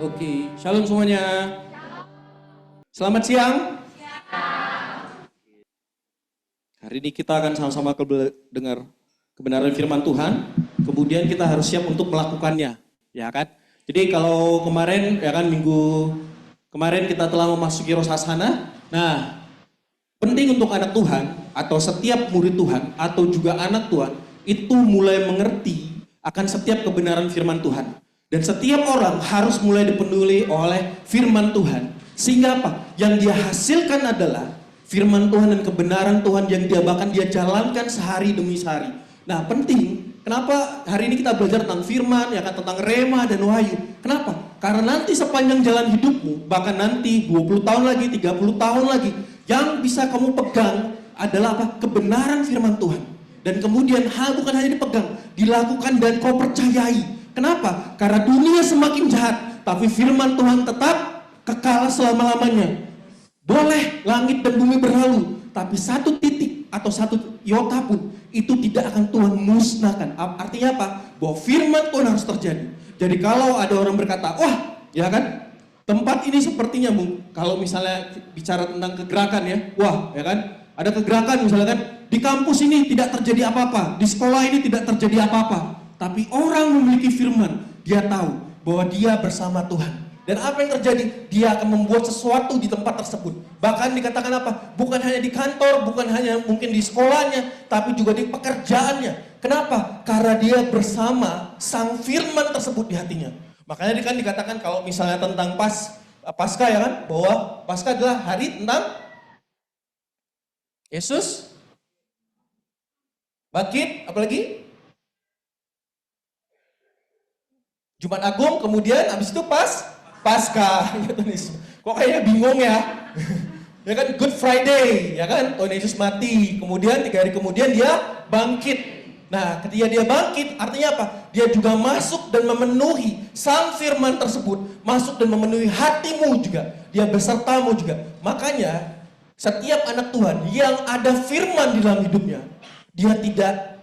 Oke, shalom semuanya. Selamat siang. Hari ini kita akan sama-sama dengar kebenaran firman Tuhan. Kemudian kita harus siap untuk melakukannya, ya kan? Jadi kalau kemarin, ya kan, minggu kemarin kita telah memasuki Rosh Hashanah. Nah, penting untuk anak Tuhan atau setiap murid Tuhan atau juga anak Tuhan itu mulai mengerti akan setiap kebenaran firman Tuhan. Dan setiap orang harus mulai dipenuhi oleh firman Tuhan. Sehingga apa? Yang dia hasilkan adalah firman Tuhan dan kebenaran Tuhan yang dia bahkan dia jalankan sehari demi sehari. Nah, penting. Kenapa hari ini kita belajar tentang firman, ya kan, tentang rema dan wahyu. Kenapa? Karena nanti sepanjang jalan hidupmu, bahkan nanti 20 tahun lagi, 30 tahun lagi, yang bisa kamu pegang adalah apa? Kebenaran firman Tuhan. Dan kemudian bukan hanya dipegang, dilakukan dan kau percayai. Kenapa? Karena dunia semakin jahat, tapi firman Tuhan tetap kekal selama-lamanya. Boleh langit dan bumi berlalu, tapi satu titik atau satu iota pun itu tidak akan Tuhan musnahkan. Artinya apa? Bahwa firman Tuhan harus terjadi. Jadi kalau ada orang berkata, wah, ya kan, tempat ini sepertinya, kalau misalnya bicara tentang kegerakan ya, wah, ya kan, ada kegerakan misalnya kan, di kampus ini tidak terjadi apa-apa, di sekolah ini tidak terjadi apa-apa. Tapi orang memiliki firman, dia tahu bahwa dia bersama Tuhan. Dan apa yang terjadi? Dia akan membuat sesuatu di tempat tersebut. Bahkan dikatakan apa? Bukan hanya di kantor, bukan hanya mungkin di sekolahnya, tapi juga di pekerjaannya. Kenapa? Karena dia bersama sang firman tersebut di hatinya. Makanya kan dikatakan kalau misalnya tentang Paskah ya kan, bahwa Paskah adalah hari tentang Yesus bangkit, apalagi Jumat Agung, kemudian habis itu Paskah. Kok kayaknya bingung ya? Ya kan, Good Friday, ya kan, Tuhan Yesus mati, kemudian 3 hari kemudian dia bangkit. Nah, ketika dia bangkit, artinya apa? Dia juga masuk dan memenuhi sang firman tersebut, masuk dan memenuhi hatimu juga, dia besertamu juga. Makanya, setiap anak Tuhan yang ada firman di dalam hidupnya, dia tidak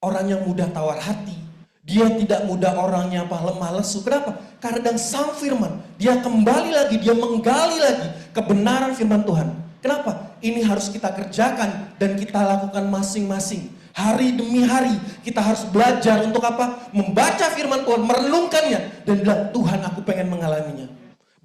orang yang mudah tawar hati. Dia tidak mudah orangnya lemah lesu. Kenapa? Karena dengan sang firman, dia kembali lagi, dia menggali lagi kebenaran firman Tuhan. Kenapa? Ini harus kita kerjakan dan kita lakukan masing-masing. Hari demi hari kita harus belajar untuk apa? Membaca firman Tuhan, merenungkannya dan bilang, Tuhan, aku pengen mengalaminya.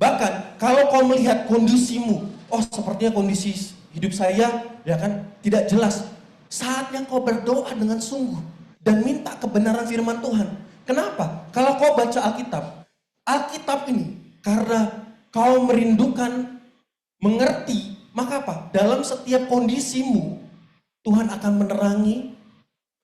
Bahkan kalau kau melihat kondisimu, oh sepertinya kondisi hidup saya ya kan tidak jelas. Saatnya kau berdoa dengan sungguh dan minta kebenaran firman Tuhan. Kenapa? Kalau kau baca Alkitab ini karena kau merindukan mengerti, maka apa? Dalam setiap kondisimu Tuhan akan menerangi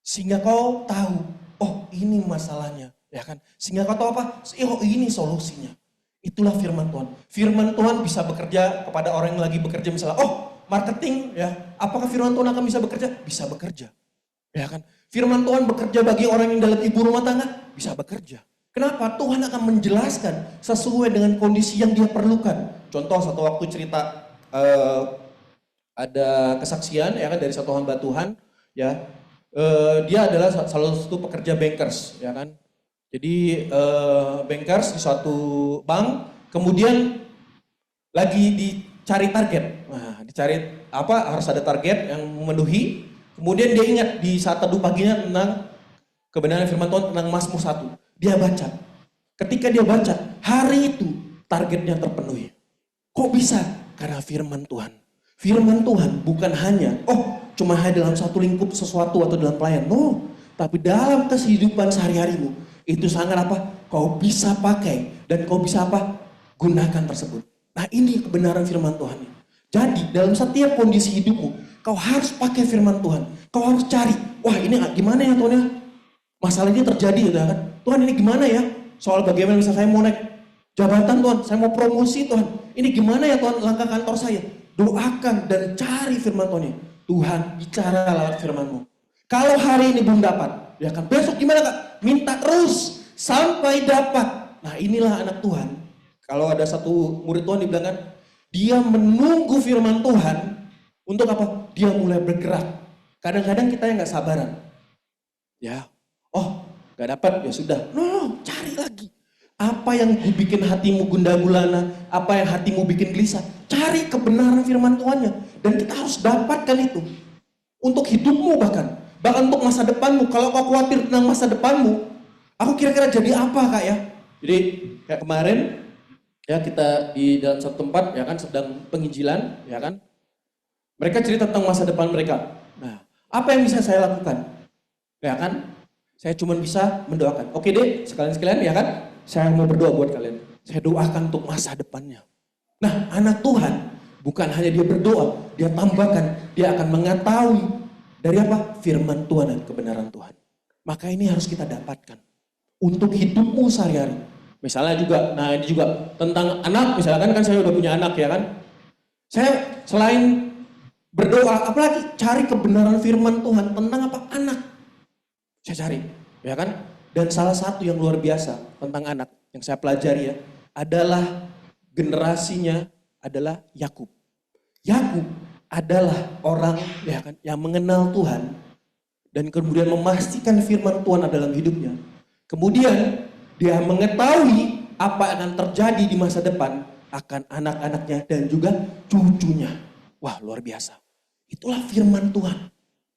sehingga kau tahu, oh ini masalahnya, ya kan? Sehingga kau tahu apa? Oh ini solusinya. Itulah firman Tuhan. Firman Tuhan bisa bekerja kepada orang yang lagi bekerja misalnya, oh marketing ya, apakah firman Tuhan akan bisa bekerja? Bisa bekerja. Ya kan? Firman Tuhan bekerja bagi orang yang dalam ibu rumah tangga, bisa bekerja. Kenapa? Tuhan akan menjelaskan sesuai dengan kondisi yang dia perlukan. Contoh satu waktu cerita ada kesaksian ya kan dari satu hamba Tuhan ya. Dia adalah salah satu pekerja bankers ya kan. Jadi bankers di suatu bank, kemudian lagi dicari target. Nah, dicari harus ada target yang memenuhi. Kemudian dia ingat di saat teduh paginya tentang kebenaran firman Tuhan tentang Mazmur 1. Dia baca. Ketika dia baca, hari itu targetnya terpenuhi. Kok bisa? Karena firman Tuhan. Firman Tuhan bukan hanya, cuma hanya dalam satu lingkup sesuatu atau dalam pelayan. No, tapi dalam kehidupan sehari-harimu. Itu sangat kau bisa pakai dan kau bisa gunakan tersebut. Nah ini kebenaran firman Tuhan. Jadi dalam setiap kondisi hidupmu, kau harus pakai firman Tuhan. Kau harus cari, wah ini gimana ya Tuhan ya? Masalah ini terjadi ya kan? Tuhan ini gimana ya? Soal bagaimana misalnya saya mau naik jabatan Tuhan, saya mau promosi Tuhan. Ini gimana ya Tuhan langkah kantor saya? Doakan dan cari firman Tuhan. Tuhan bicara lewat firman-Mu. Kalau hari ini belum dapat, ya kan besok gimana Kak? Minta terus sampai dapat. Nah inilah anak Tuhan. Kalau ada satu murid Tuhan dibilang kan, dia menunggu firman Tuhan untuk apa? Dia mulai bergerak. Kadang-kadang kita yang gak sabaran. Ya, gak dapat, ya sudah. No, cari lagi. Apa yang bikin hatimu gundah gulana, apa yang hatimu bikin gelisah, cari kebenaran firman Tuhannya. Dan kita harus dapatkan itu. Untuk hidupmu bahkan untuk masa depanmu. Kalau kau khawatir tentang masa depanmu, aku kira-kira jadi apa Kak ya? Jadi kayak kemarin, ya kita di dalam satu tempat ya kan sedang penginjilan ya kan. Mereka cerita tentang masa depan mereka. Nah, apa yang bisa saya lakukan? Ya kan? Saya cuma bisa mendoakan. Oke deh, sekalian-sekalian ya kan? Saya mau berdoa buat kalian. Saya doakan untuk masa depannya. Nah, anak Tuhan bukan hanya dia berdoa, dia tambahkan, dia akan mengetahui dari apa? Firman Tuhan dan kebenaran Tuhan. Maka ini harus kita dapatkan untuk hidupmu sehari-hari. Misalnya juga, nah ini juga tentang anak, misalkan kan saya udah punya anak ya kan. Saya selain berdoa, apalagi cari kebenaran firman Tuhan tentang apa? Anak. Saya cari, ya kan? Dan salah satu yang luar biasa tentang anak yang saya pelajari ya, adalah generasinya adalah Yakub. Yakub adalah orang ya kan, yang mengenal Tuhan dan kemudian memastikan firman Tuhan dalam hidupnya. Kemudian dia mengetahui apa yang akan terjadi di masa depan akan anak-anaknya dan juga cucunya. Wah, luar biasa. Itulah firman Tuhan.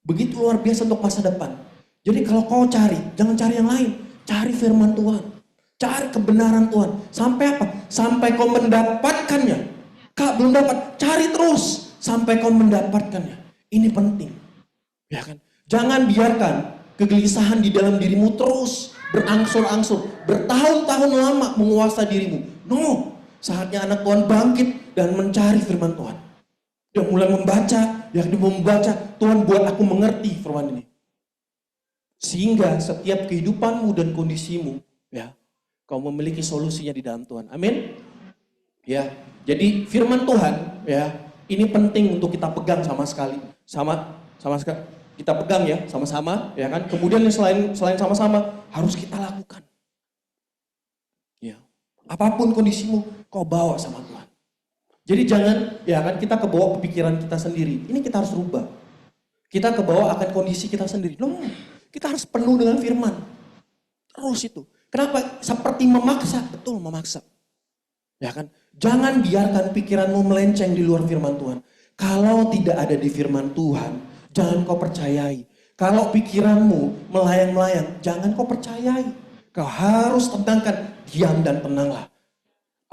Begitu luar biasa untuk masa depan. Jadi kalau kau cari, jangan cari yang lain. Cari firman Tuhan. Cari kebenaran Tuhan. Sampai apa? Sampai kau mendapatkannya. Kak, belum dapat. Cari terus. Sampai kau mendapatkannya. Ini penting. Ya kan? Jangan biarkan kegelisahan di dalam dirimu terus berangsur-angsur. Bertahun-tahun lama menguasai dirimu. No. Saatnya anak Tuhan bangkit dan mencari firman Tuhan. Dia mulai membaca. Dia membaca. Tuhan buat aku mengerti firman ini. Sehingga setiap kehidupanmu dan kondisimu, ya, kau memiliki solusinya di dalam Tuhan. Amin. Ya, jadi firman Tuhan, ya, ini penting untuk kita pegang sama sekali, sama sekali kita pegang ya, sama-sama, ya kan. Kemudian selain sama-sama harus kita lakukan. Ya, apapun kondisimu, kau bawa sama Tuhan. Jadi jangan, ya kan, kita kebawa pikiran kita sendiri. Ini kita harus rubah. Kita kebawa akan kondisi kita sendiri. No. Kita harus penuh dengan firman. Terus itu. Kenapa? Seperti memaksa. Betul, memaksa. Ya kan? Jangan biarkan pikiranmu melenceng di luar firman Tuhan. Kalau tidak ada di firman Tuhan, jangan kau percayai. Kalau pikiranmu melayang-layang, jangan kau percayai. Kau harus tentangkan, diam dan tenanglah.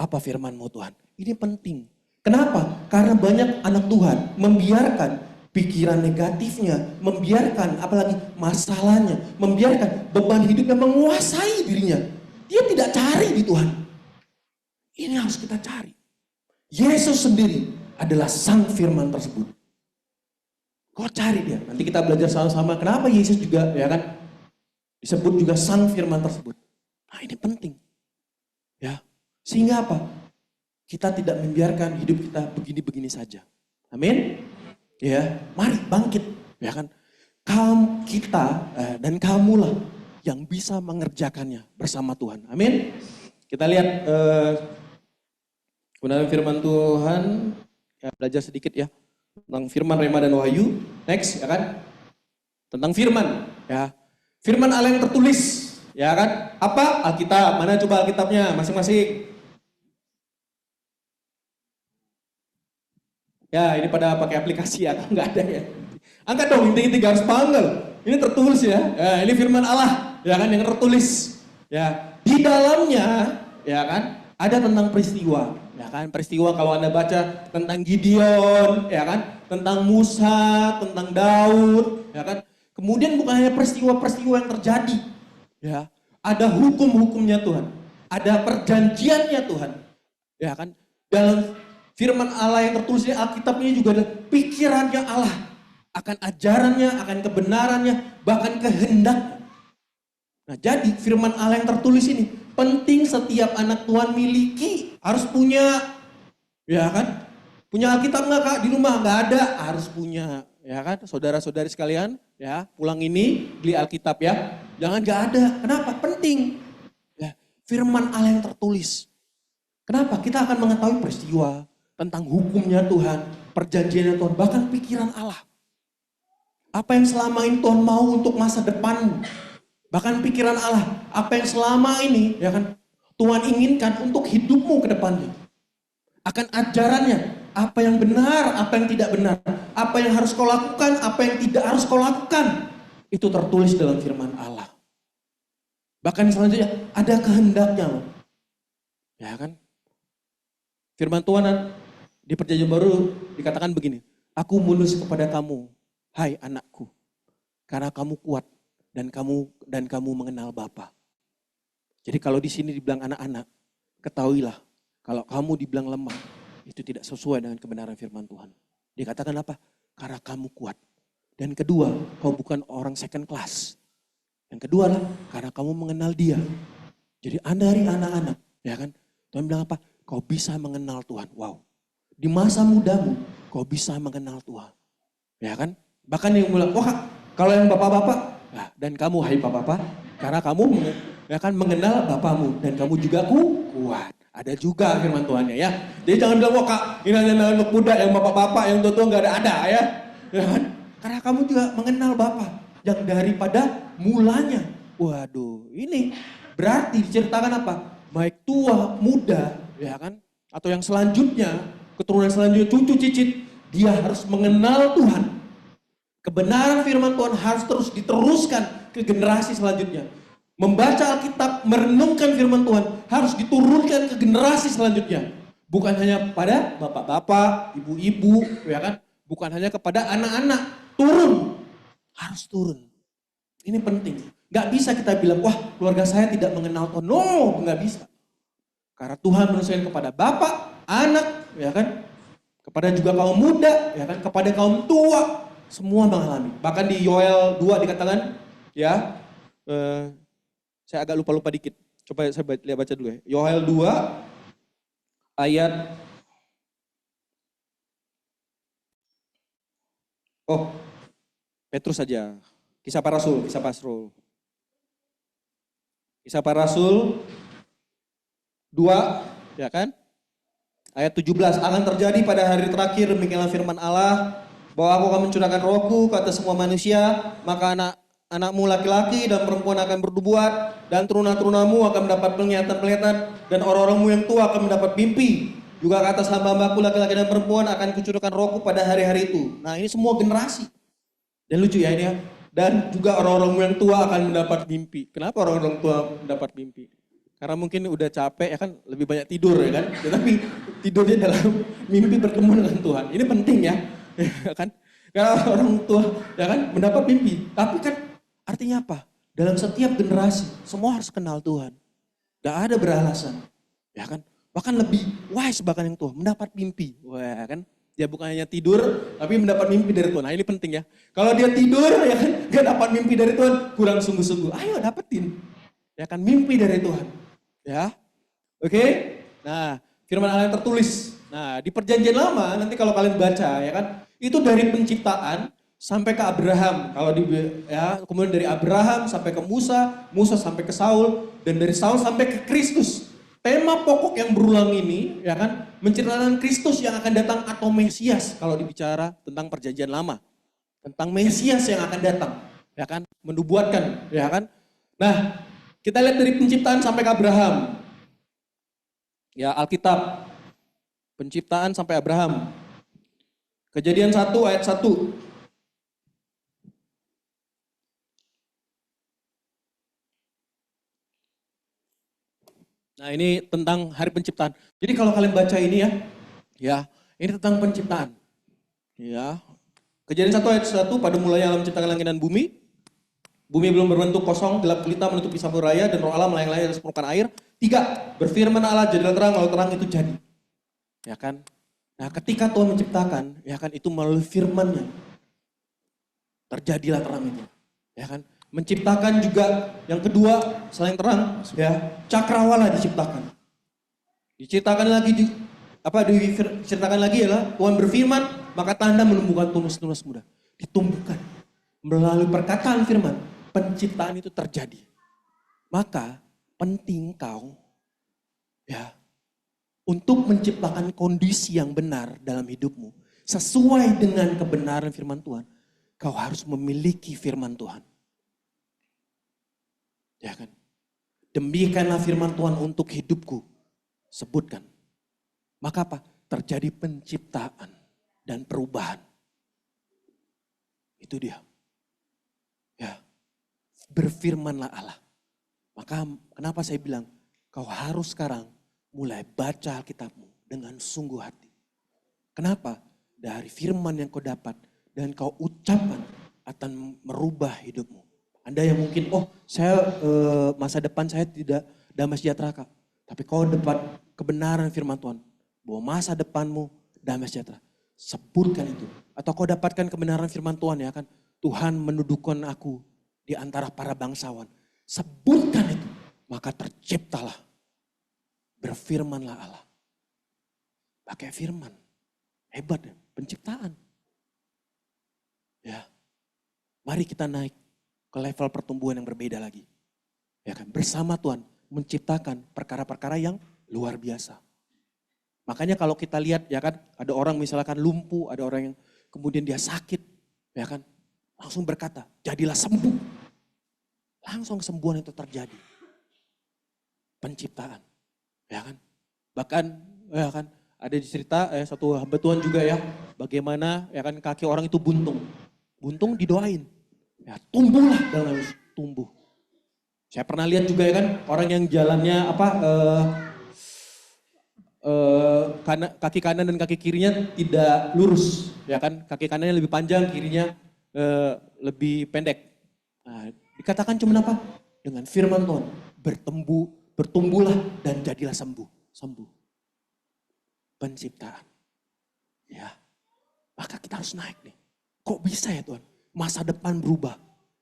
Apa firman-Mu Tuhan? Ini penting. Kenapa? Karena banyak anak Tuhan membiarkan pikiran negatifnya, membiarkan apalagi masalahnya, membiarkan beban hidupnya menguasai dirinya. Dia tidak cari di Tuhan. Ini harus kita cari. Yesus sendiri adalah sang firman tersebut. Kau cari dia. Nanti kita belajar sama-sama kenapa Yesus juga ya kan disebut juga sang firman tersebut. Nah, ini penting. Ya. Sehingga apa? Kita tidak membiarkan hidup kita begini-begini saja. Amin. Ya, mari bangkit, ya kan? Kita dan kamulah yang bisa mengerjakannya bersama Tuhan. Amin. Kita lihat kebenaran firman Tuhan. Ya, belajar sedikit ya tentang firman Rema dan Wahyu. Next, ya kan? Tentang firman, ya. Firman Allah yang tertulis, ya kan? Apa? Alkitab. Mana coba Alkitabnya masing-masing? Ya, ini pada pakai aplikasi atau enggak ada ya? Angkat dong, inti-inti garis panggal. Ini tertulis ya. Ya, ini firman Allah, ya kan, yang tertulis. Ya, di dalamnya, ya kan, ada tentang peristiwa, ya kan? Peristiwa kalau Anda baca tentang Gideon, ya kan? Tentang Musa, tentang Daud, ya kan? Kemudian bukan hanya peristiwa-peristiwa yang terjadi, ya. Ada hukum-hukumnya Tuhan, ada perjanjiannya Tuhan, ya kan? Dalam firman Allah yang tertulis di Alkitab ini juga ada pikirannya Allah. Akan ajarannya, akan kebenarannya, bahkan kehendaknya. Nah, jadi firman Allah yang tertulis ini penting setiap anak Tuhan miliki. Harus punya, ya kan? Punya Alkitab nggak Kak? Di rumah nggak ada, harus punya. Ya kan, saudara-saudari sekalian, ya pulang ini beli Alkitab ya. Jangan nggak ada, kenapa? Penting. Ya, firman Allah yang tertulis. Kenapa? Kita akan mengetahui peristiwa, tentang hukumnya Tuhan, perjanjiannya Tuhan, bahkan pikiran Allah. Apa yang selama ini Tuhan mau untuk masa depanmu. Bahkan pikiran Allah, apa yang selama ini ya kan Tuhan inginkan untuk hidupmu ke depannya. Akan ajarannya, apa yang benar, apa yang tidak benar. Apa yang harus kau lakukan, apa yang tidak harus kau lakukan. Itu tertulis dalam firman Allah. Bahkan selanjutnya, ada kehendaknya loh. Ya kan? Firman Tuhan di Perjanjian Baru dikatakan begini. Aku menulis kepada kamu, hai anakku. Karena kamu kuat dan kamu mengenal Bapa. Jadi kalau di sini dibilang anak-anak, ketahuilah kalau kamu dibilang lemah, itu tidak sesuai dengan kebenaran firman Tuhan. Dikatakan apa? Karena kamu kuat. Dan kedua, kau bukan orang second class. Yang kedua lah, karena kamu mengenal Dia. Jadi dari anak-anak, ya kan? Tuhan bilang apa? Kau bisa mengenal Tuhan. Wow. Di masa mudamu, kau bisa mengenal Tuhan. Ya kan? Bahkan yang bilang, wah kalau yang bapak-bapak, nah, dan kamu hai bapak-bapak, karena kamu ya kan mengenal Bapamu dan kamu juga kuat. Ada juga firman Tuhannya ya. Jadi jangan bilang, wah kak, ini hanya anak muda yang bapak-bapak yang tua nggak ada ya. Ya kan? Karena kamu juga mengenal Bapa yang daripada mulanya. Waduh, ini berarti diceritakan apa? Baik tua, muda, ya kan? Atau yang selanjutnya, keturunan selanjutnya, cucu cicit, dia harus mengenal Tuhan. Kebenaran firman Tuhan harus terus diteruskan ke generasi selanjutnya. Membaca Alkitab, merenungkan firman Tuhan harus diturunkan ke generasi selanjutnya. Bukan hanya pada bapak-bapak, ibu-ibu, ya kan? Bukan hanya kepada anak-anak. Turun. Harus turun. Ini penting. Gak bisa kita bilang, wah keluarga saya tidak mengenal Tuhan. No, gak bisa. Karena Tuhan menuliskan kepada bapak, anak, ya kan? Kepada juga kaum muda, ya kan? Kepada kaum tua. Semua mengalami. Bahkan di Yoel 2 dikatakan, ya, saya agak lupa-lupa dikit. Coba saya baca dulu ya. Yoel 2 ayat, Petrus saja. Kisah para Rasul. Kisah para Rasul 2, ya kan? Ayat 17, akan terjadi pada hari terakhir demikianlah firman Allah, bahwa aku akan mencurahkan rohku ke atas semua manusia, maka anakmu laki-laki dan perempuan akan bernubuat, dan turunan-turunamu akan mendapat penglihatan-penglihatan, dan orang-orangmu yang tua akan mendapat mimpi. Juga ke atas hamba-hambaku laki-laki dan perempuan akan kucurahkan rohku pada hari-hari itu. Nah ini semua generasi. Dan lucu ya ini ya. Dan juga orang-orangmu yang tua akan mendapat mimpi. Kenapa orang-orang tua mendapat mimpi? Karena mungkin udah capek ya kan, lebih banyak tidur ya kan. Tetapi tidurnya dalam mimpi bertemu dengan Tuhan. Ini penting ya. Ya kan? Karena orang tua ya kan mendapat mimpi. Tapi kan artinya apa? Dalam setiap generasi semua harus kenal Tuhan. Gak ada beralasan. Ya kan? Bahkan lebih wise bahkan yang tua mendapat mimpi. Wah kan? Dia bukan hanya tidur tapi mendapat mimpi dari Tuhan. Nah ini penting ya. Kalau dia tidur ya kan gak dapat mimpi dari Tuhan, kurang sungguh-sungguh. Ayo dapetin. Ya kan mimpi dari Tuhan. Ya. Oke? Nah, firman Allah yang tertulis. Nah, di Perjanjian Lama nanti kalau kalian baca ya kan, itu dari penciptaan sampai ke Abraham. Kalau ya, kemudian dari Abraham sampai ke Musa, Musa sampai ke Saul, dan dari Saul sampai ke Kristus. Tema pokok yang berulang ini ya kan, menceritakan Kristus yang akan datang atau Mesias kalau dibicara tentang Perjanjian Lama. Tentang Mesias yang akan datang, ya kan, menubuatkan, ya kan. Nah, kita lihat dari penciptaan sampai ke Abraham. Ya, Alkitab. Penciptaan sampai Abraham. Kejadian 1 ayat 1. Nah, ini tentang hari penciptaan. Jadi kalau kalian baca ini ya, ini tentang penciptaan. Ya. Kejadian 1 ayat 1, pada mulanya Allah menciptakan langit dan bumi. Bumi belum berbentuk, kosong, gelap gulita menutupi samudera raya, dan roh Allah melayang-layang atas permukaan air. 3, berfirman Allah, jadilah terang, lalu terang itu jadi. Ya kan? Nah ketika Tuhan menciptakan, ya kan, itu melalui firman-Nya. Terjadilah terang itu. Ya kan? Menciptakan juga yang kedua, selain terang, ya, cakrawala diciptakan. Diceritakan lagi, diceritakan lagi adalah Tuhan berfirman, maka tanda menumbuhkan tunas-tunas muda. Ditumbuhkan. Melalui perkataan firman, penciptaan itu terjadi. Maka penting kau ya untuk menciptakan kondisi yang benar dalam hidupmu. Sesuai dengan kebenaran firman Tuhan. Kau harus memiliki firman Tuhan. Ya kan? Demikianlah firman Tuhan untuk hidupku. Sebutkan. Maka apa? Terjadi penciptaan dan perubahan. Itu dia. Ya. Berfirmanlah Allah. Maka kenapa saya bilang, kau harus sekarang mulai baca Alkitabmu dengan sungguh hati. Kenapa? Dari firman yang kau dapat dan kau ucapkan akan merubah hidupmu. Anda yang mungkin, saya masa depan saya tidak damai sejahtera Kak. Tapi kau dapat kebenaran firman Tuhan. Bahwa masa depanmu damai sejahtera. Sebutkan itu. Atau kau dapatkan kebenaran firman Tuhan ya kan. Tuhan mendudukan aku di antara para bangsawan. Sebutkan itu. Maka terciptalah. Berfirmanlah Allah. Pakai firman. Hebat ya. Penciptaan. Ya. Mari kita naik ke level pertumbuhan yang berbeda lagi. Ya kan, bersama Tuhan menciptakan perkara-perkara yang luar biasa. Makanya kalau kita lihat ya kan, ada orang misalkan lumpuh, ada orang yang kemudian dia sakit, ya kan, langsung berkata, jadilah sembuh. Langsung kesembuhan itu terjadi. Penciptaan, ya kan. Bahkan ya kan, ada di cerita satu hamba Tuhan juga ya, bagaimana ya kan kaki orang itu buntung. Buntung didoain. Ya, tumbuhlah dalam tumbuh. Saya pernah lihat juga ya kan orang yang jalannya kaki kanan dan kaki kirinya tidak lurus, ya kan? Kaki kanannya lebih panjang, kirinya lebih pendek. Nah, dikatakan cuma apa? Dengan firman Tuhan, bertumbuhlah dan jadilah sembuh. Penciptaan. Ya. Maka kita harus naik nih. Kok bisa ya Tuhan? Masa depan berubah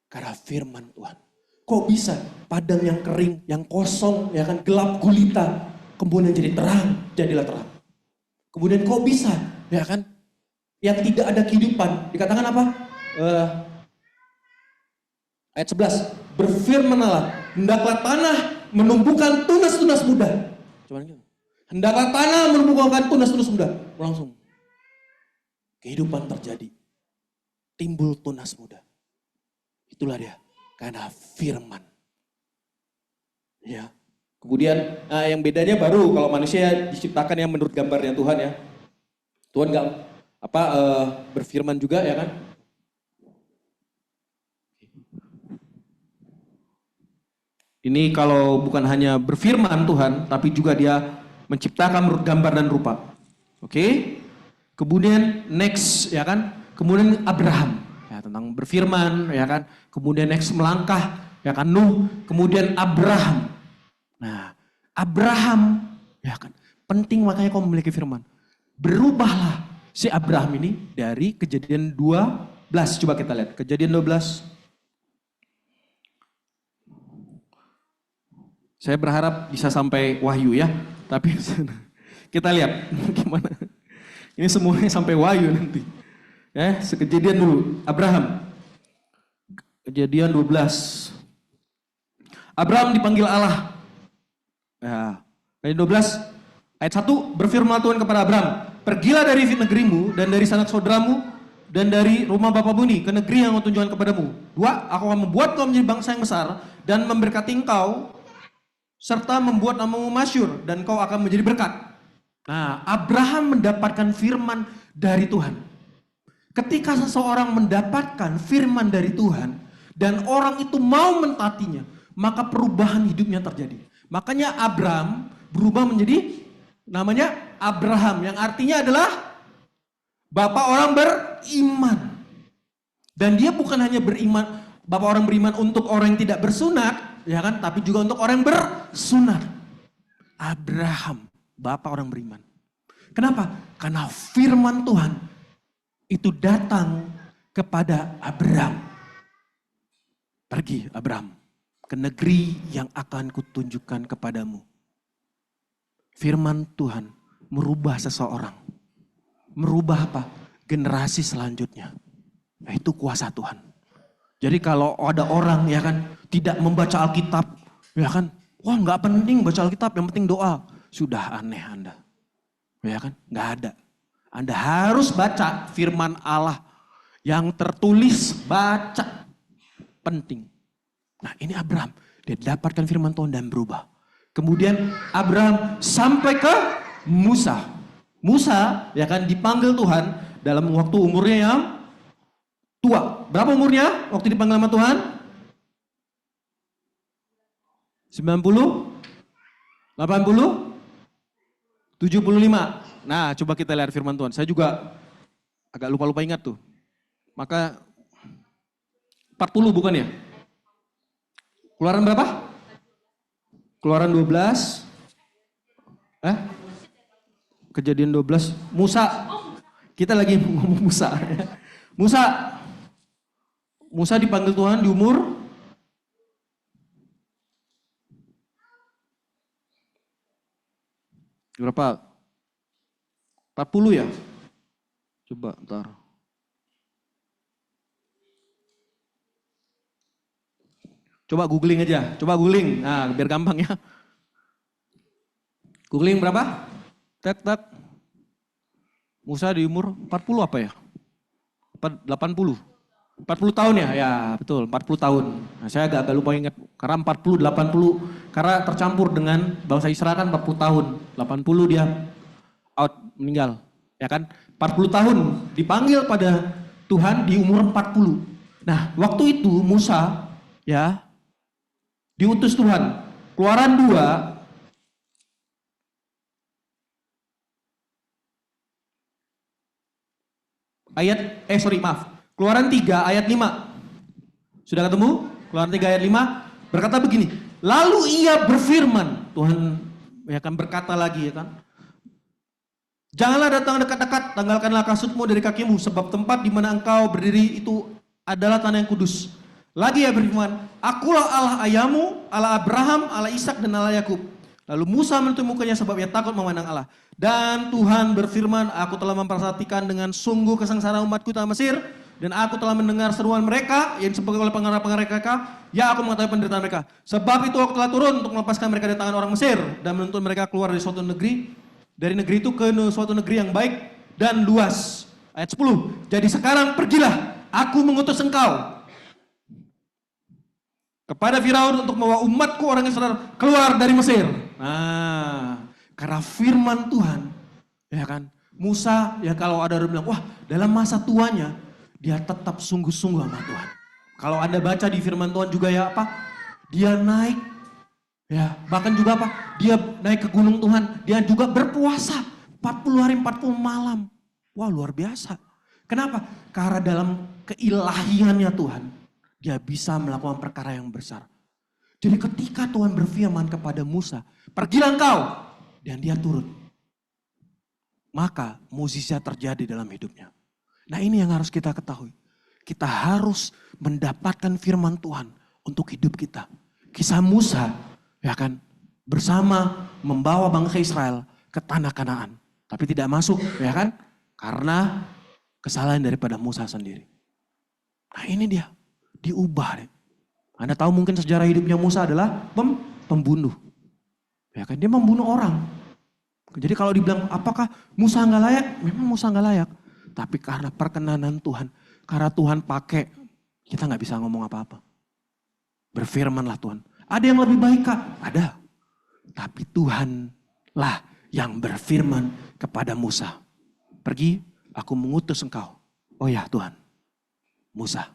karena firman Tuhan. Kok bisa padang yang kering, yang kosong, ya kan gelap gulita, kemudian jadi terang, jadilah terang. Kemudian kok bisa, ya kan, yang tidak ada kehidupan, dikatakan apa? Ayat 11, berfirmanlah, hendaklah tanah menumbuhkan tunas-tunas muda. Coba gitu. Hendaklah tanah menumbuhkan tunas-tunas muda. Langsung. Kehidupan terjadi. Timbul tunas muda. Itulah dia. Karena firman. Ya. Kemudian yang bedanya baru kalau manusia diciptakan yang menurut gambarnya Tuhan ya. Tuhan nggak berfirman juga ya kan. Ini kalau bukan hanya berfirman Tuhan, tapi juga dia menciptakan menurut gambar dan rupa. Oke. Kemudian next ya kan. Kemudian Abraham, ya tentang berfirman, ya kan. Kemudian next melangkah, ya kan Nuh. Kemudian Abraham. Nah, Abraham, ya kan. Penting makanya kau memiliki firman. Berubahlah si Abraham ini dari Kejadian 12. Coba kita lihat, Kejadian 12. Saya berharap bisa sampai Wahyu ya. Tapi kita lihat gimana. Ini semuanya sampai Wahyu nanti. Sekejadian dulu, Abraham. Kejadian 12. Abraham dipanggil Allah. Ya, ayat 12, ayat 1, berfirman Tuhan kepada Abraham, pergilah dari negerimu dan dari sanak saudaramu dan dari rumah bapamu ini ke negeri yang aku tunjukkan kepadamu. 2, aku akan membuat kau menjadi bangsa yang besar dan memberkati engkau serta membuat namamu masyhur dan kau akan menjadi berkat. Nah, Abraham mendapatkan firman dari Tuhan. Ketika seseorang mendapatkan firman dari Tuhan dan orang itu mau mentaatinya, maka perubahan hidupnya terjadi. Makanya Abraham berubah menjadi namanya Abraham yang artinya adalah bapak orang beriman. Dan dia bukan hanya beriman, bapak orang beriman untuk orang yang tidak bersunat, ya kan, tapi juga untuk orang yang bersunat. Abraham, bapak orang beriman. Kenapa? Karena firman Tuhan itu datang kepada Abraham. Pergi Abraham ke negeri yang akan kutunjukkan kepadamu. Firman Tuhan merubah seseorang. Merubah apa? Generasi selanjutnya. Nah, itu kuasa Tuhan. Jadi kalau ada orang ya kan tidak membaca Alkitab, ya kan, wah nggak penting baca Alkitab, yang penting doa. Sudah aneh Anda. Ya kan? Nggak ada. Anda harus baca firman Allah yang tertulis, baca. Penting. Nah ini Abraham. Dia dapatkan firman Tuhan dan berubah. Kemudian Abraham sampai ke Musa. Musa ya kan dipanggil Tuhan dalam waktu umurnya yang tua. Berapa umurnya waktu dipanggil sama Tuhan? 90? 80? 75. Nah, coba kita lihat firman Tuhan. Saya juga agak lupa-lupa ingat tuh. Maka 40 bukan ya? Keluaran berapa? Keluaran 12. Kejadian 12. Musa. Kita lagi ngomong Musa. Musa dipanggil Tuhan di umur berapa? 40 ya? Coba ntar. Coba googling aja. Coba googling. Nah, biar gampang ya. Googling berapa? Tek. Musa di umur 40 apa ya? 80. 40 tahun ya? Ya betul, 40 tahun. Nah, saya agak lupa ingat. Karena 40, 80. Karena tercampur dengan bangsa Israel kan 40 tahun. 80 dia out, meninggal. Ya kan? 40 tahun dipanggil pada Tuhan di umur 40. Nah, waktu itu Musa ya diutus Tuhan. Keluaran 2 Keluaran 3 ayat 5. Sudah ketemu? Keluaran 3 ayat 5 berkata begini. Lalu ia berfirman, Tuhan ya kan berkata lagi ya kan. Janganlah datang dekat-dekat, tanggalkanlah kasutmu dari kakimu, sebab tempat di mana engkau berdiri itu adalah tanah yang kudus. Lagi ia berfirman, akulah Allah ayahmu, Allah Abraham, Allah Ishak dan Allah Yakub. Lalu Musa menutup mukanya sebab ia takut memandang Allah. Dan Tuhan berfirman, aku telah memperhatikan dengan sungguh kesengsaraan umatku di tanah Mesir. Dan aku telah mendengar seruan mereka yang disebutkan oleh pengarah-pengarah mereka. Ya aku mengetahui penderitaan mereka. Sebab itu aku telah turun untuk melepaskan mereka dari tangan orang Mesir. Dan menuntun mereka keluar dari suatu negeri. Dari negeri itu ke suatu negeri yang baik dan luas. Ayat 10. Jadi sekarang pergilah, aku mengutus engkau kepada Firaun untuk membawa umatku orang Israel keluar dari Mesir. Nah, karena firman Tuhan, ya kan, Musa ya kalau ada orang bilang, wah dalam masa tuanya dia tetap sungguh-sungguh sama Tuhan. Kalau Anda baca di firman Tuhan juga ya apa, dia naik, ya bahkan juga apa, dia naik ke gunung Tuhan, dia juga berpuasa 40 hari 40 malam. Wah luar biasa. Kenapa? Karena dalam keilahiannya Tuhan, dia bisa melakukan perkara yang besar. Jadi ketika Tuhan berfirman kepada Musa, pergilah engkau, dan dia turun. Maka mukjizat terjadi dalam hidupnya. Nah ini yang harus kita ketahui. Kita harus mendapatkan firman Tuhan untuk hidup kita. Kisah Musa, ya kan, bersama membawa bangsa Israel ke tanah Kanaan. Tapi tidak masuk, ya kan, karena kesalahan daripada Musa sendiri. Nah ini dia. Diubah. Anda tahu mungkin sejarah hidupnya Musa adalah pembunuh. Ya kan, dia membunuh orang. Jadi kalau dibilang apakah Musa nggak layak? Memang Musa nggak layak. Tapi karena perkenanan Tuhan, karena Tuhan pakai, kita nggak bisa ngomong apa-apa. Berfirmanlah Tuhan. Ada yang lebih baik kak? Ada. Tapi Tuhanlah yang berfirman kepada Musa. Pergi, aku mengutus engkau. Oh ya Tuhan, Musa.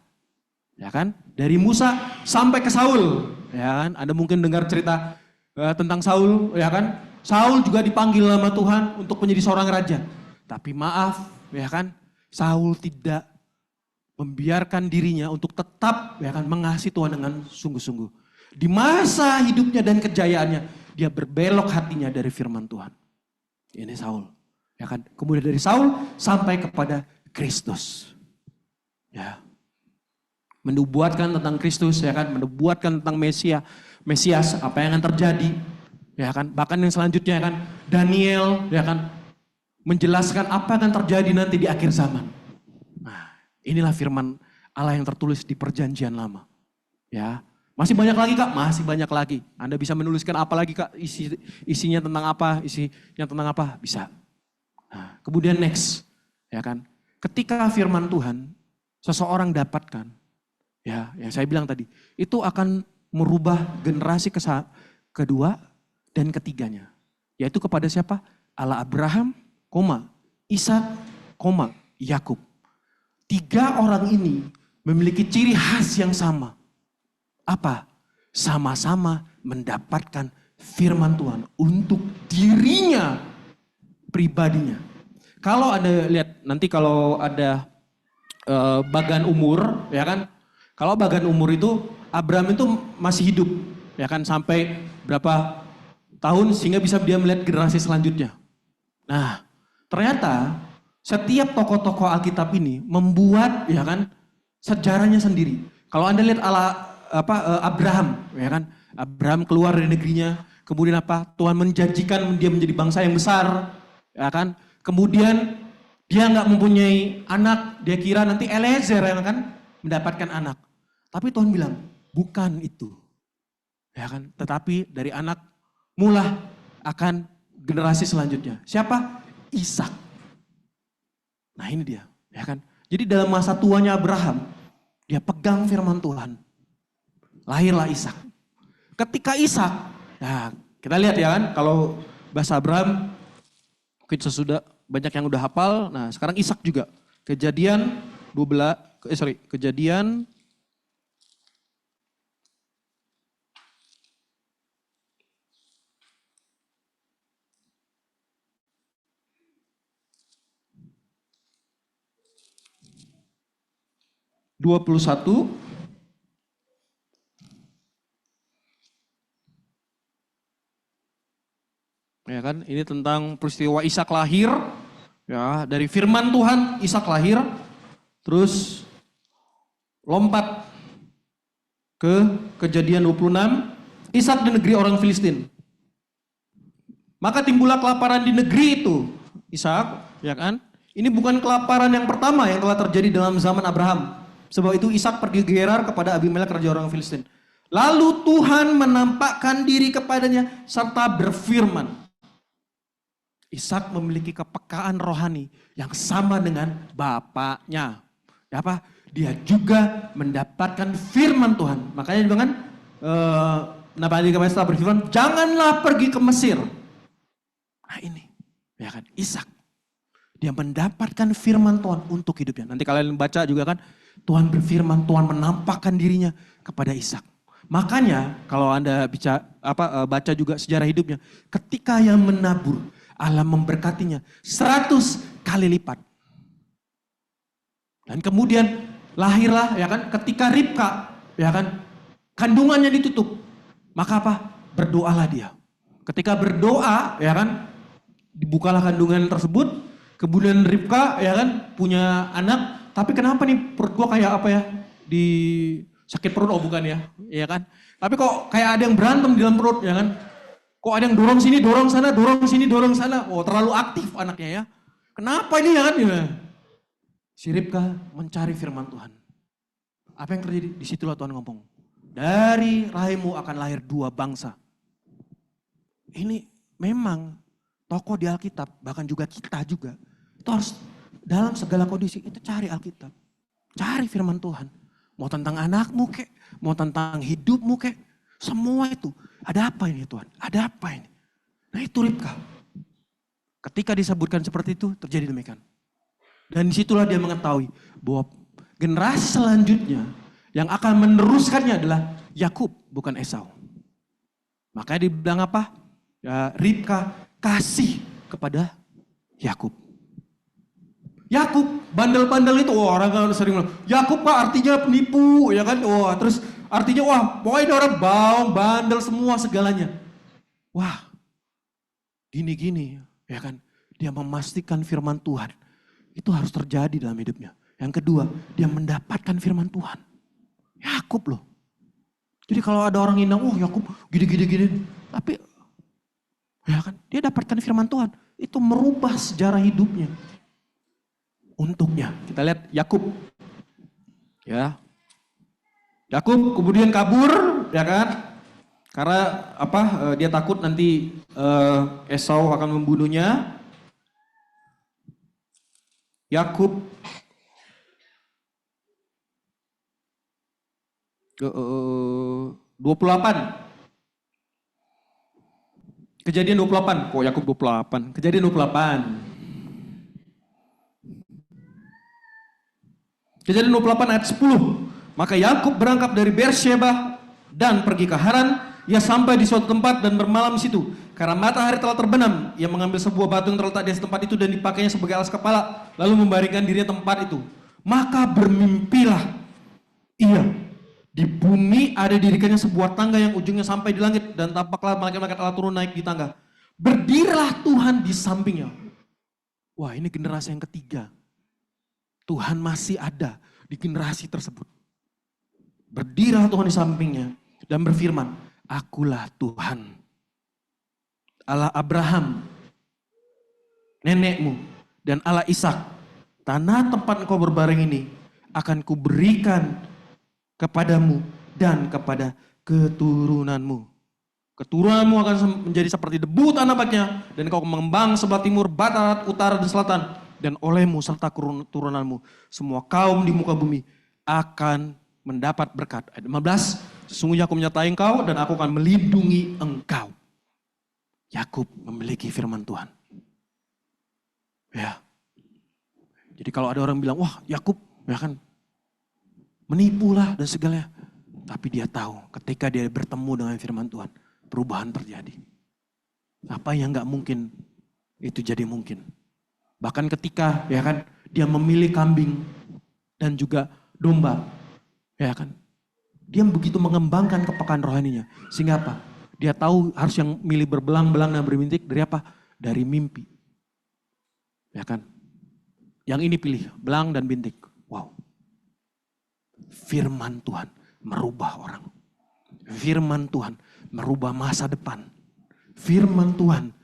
Ya kan? Dari Musa sampai ke Saul. Ya kan? Anda mungkin dengar cerita tentang Saul, ya kan? Saul juga dipanggil sama Tuhan untuk menjadi seorang raja. Tapi maaf, ya kan? Saul tidak membiarkan dirinya untuk tetap ya kan mengasihi Tuhan dengan sungguh-sungguh. Di masa hidupnya dan kejayaannya, dia berbelok hatinya dari firman Tuhan. Ini Saul, ya kan? Kemudian dari Saul sampai kepada Kristus. Ya. Menubuatkan tentang Kristus, ya kan, menubuatkan tentang Mesias, apa yang akan terjadi, ya kan, bahkan yang selanjutnya ya kan, Daniel, ya kan, menjelaskan apa yang akan terjadi nanti di akhir zaman. Nah, inilah firman Allah yang tertulis di Perjanjian Lama, ya. Masih banyak lagi kak, masih banyak lagi. Anda bisa menuliskan apa lagi kak, isinya tentang apa, isinya tentang apa, bisa. Nah, kemudian next, ya kan, ketika firman Tuhan seseorang dapatkan. Ya, yang saya bilang tadi, itu akan merubah generasi kedua dan ketiganya. Yaitu kepada siapa? Allah Abraham, Ishak, Yakub. 3 orang ini memiliki ciri khas yang sama. Apa? Sama-sama mendapatkan firman Tuhan untuk dirinya pribadinya. Kalau ada lihat nanti kalau ada bagan umur, ya kan? Kalau bagan umur itu Abraham itu masih hidup, ya kan, sampai berapa tahun sehingga bisa dia melihat generasi selanjutnya. Nah, ternyata setiap tokoh-tokoh Alkitab ini membuat, ya kan, sejarahnya sendiri. Kalau Anda lihat Abraham, ya kan, Abraham keluar dari negerinya, kemudian apa? Tuhan menjanjikan dia menjadi bangsa yang besar, ya kan? Kemudian dia nggak mempunyai anak, dia kira nanti Eliezer yang akan mendapatkan anak. Tapi Tuhan bilang, bukan itu. Ya kan? Tetapi dari anak mulai akan generasi selanjutnya. Siapa? Ishak. Nah ini dia, ya kan? Jadi dalam masa tuanya Abraham, dia pegang firman Tuhan. Lahirlah Ishak. Ketika Ishak, nah kita lihat ya kan, kalau bahasa Abraham, mungkin sesudah banyak yang udah hafal. Nah sekarang Ishak juga. Kejadian 21. Ya kan, ini tentang peristiwa Ishak lahir. Ya, dari firman Tuhan Ishak lahir. Terus lompat ke Kejadian 26. Ishak di negeri orang Filistin. Maka timbullah kelaparan di negeri itu. Ishak, ya kan? Ini bukan kelaparan yang pertama yang telah terjadi dalam zaman Abraham. Sebab itu Ishak pergi Gerar kepada Abimelek raja orang Filistin. Lalu Tuhan menampakkan diri kepadanya serta berfirman. Ishak memiliki kepekaan rohani yang sama dengan bapaknya. Ya apa? Dia juga mendapatkan firman Tuhan. Makanya juga kan Nabi setelah berfirman, janganlah pergi ke Mesir. Nah ini, ya kan, Ishak. Dia mendapatkan firman Tuhan untuk hidupnya. Nanti kalian baca juga kan, Tuhan berfirman, Tuhan menampakkan dirinya kepada Ishak. Makanya kalau Anda baca juga sejarah hidupnya, ketika yang menabur, Allah memberkatinya 100 kali lipat. Dan kemudian lahirlah, ya kan, ketika Ribka, ya kan, kandungannya ditutup. Maka apa? Berdoalah dia. Ketika berdoa, ya kan, dibukalah kandungan tersebut. Kemudian Ribka, ya kan, punya anak. Tapi kenapa nih perut gua kayak apa ya? Di sakit perut, oh bukan ya, ya kan. Tapi kok kayak ada yang berantem di dalam perut, ya kan. Kok ada yang dorong sini, dorong sana, dorong sini, dorong sana. Oh terlalu aktif anaknya ya. Kenapa ini ya kan? Ya. Si Ribka mencari firman Tuhan. Apa yang terjadi? Disitulah Tuhan ngomong. Dari rahimmu akan lahir 2 bangsa. Ini memang tokoh di Alkitab, bahkan juga kita juga. Itu harus dalam segala kondisi, itu cari Alkitab. Cari firman Tuhan. Mau tentang anakmu kek, mau tentang hidupmu kek. Semua itu, ada apa ini Tuhan? Ada apa ini? Nah itu Ribka. Ketika disebutkan seperti itu, terjadi demikian. Dan disitulah dia mengetahui bahwa generasi selanjutnya yang akan meneruskannya adalah Yakub, bukan Esau. Makanya dibilang apa? Ya, Ribka kasih kepada Yakub. Yakub, bandel-bandel itu, orang kan sering bilang, Yakub Pak artinya penipu, ya kan? Wah, terus artinya wah, pokoknya orang bohong, bandel semua segalanya. Wah, gini-gini, ya kan? Dia memastikan firman Tuhan itu harus terjadi dalam hidupnya. Yang kedua, dia mendapatkan firman Tuhan. Yakub loh. Jadi kalau ada orang yang bilang, Yakub gini-gini, tapi ya kan, dia dapatkan firman Tuhan, itu merubah sejarah hidupnya. Untuknya, kita lihat Yakub. Ya. Yakub kemudian kabur, ya kan? Karena dia takut nanti Esau akan membunuhnya. Yakub 28. Kejadian 28. Kok Yakub 28? Kejadian 28. Kejadian 28 ayat 10. Maka Yakub berangkat dari Beersheba dan pergi ke Haran. Ia sampai di suatu tempat dan bermalam di situ. Karena matahari telah terbenam, ia mengambil sebuah batu yang terletak di tempat itu dan dipakainya sebagai alas kepala, lalu membaringkan dirinya tempat itu. Maka bermimpilah ia. Di bumi ada didirikannya sebuah tangga yang ujungnya sampai di langit, dan tampaklah malaikat-malaikat Allah turun naik di tangga. Berdirilah Tuhan di sampingnya. Wah, ini generasi yang ketiga. Tuhan masih ada di generasi tersebut. Berdirilah Tuhan di sampingnya dan berfirman, Akulah Tuhan, Allah Abraham, nenekmu, dan Allah Ishak. Tanah tempat engkau berbaring ini akan kuberikan kepadamu dan kepada keturunanmu. Keturunanmu akan menjadi seperti debu tanah baknya, dan kau mengembang sebelah timur, barat, utara, dan selatan. Dan olehmu serta keturunanmu, semua kaum di muka bumi akan mendapat berkat. Ayat 15, sesungguhnya aku menyertai engkau dan aku akan melindungi engkau. Yakub memiliki firman Tuhan. Ya. Jadi kalau ada orang bilang, wah Yakub, ya kan, menipulah dan segalanya. Tapi dia tahu ketika dia bertemu dengan firman Tuhan, perubahan terjadi. Apa yang gak mungkin, itu jadi mungkin. Bahkan ketika ya kan dia memilih kambing dan juga domba, ya kan, dia begitu mengembangkan kepekaan rohaninya. Sehingga apa? Dia tahu harus yang milih berbelang-belang dan berbintik dari apa? Dari mimpi. Ya kan? Yang ini pilih belang dan bintik. Wow. Firman Tuhan merubah orang. Firman Tuhan merubah masa depan. Firman Tuhan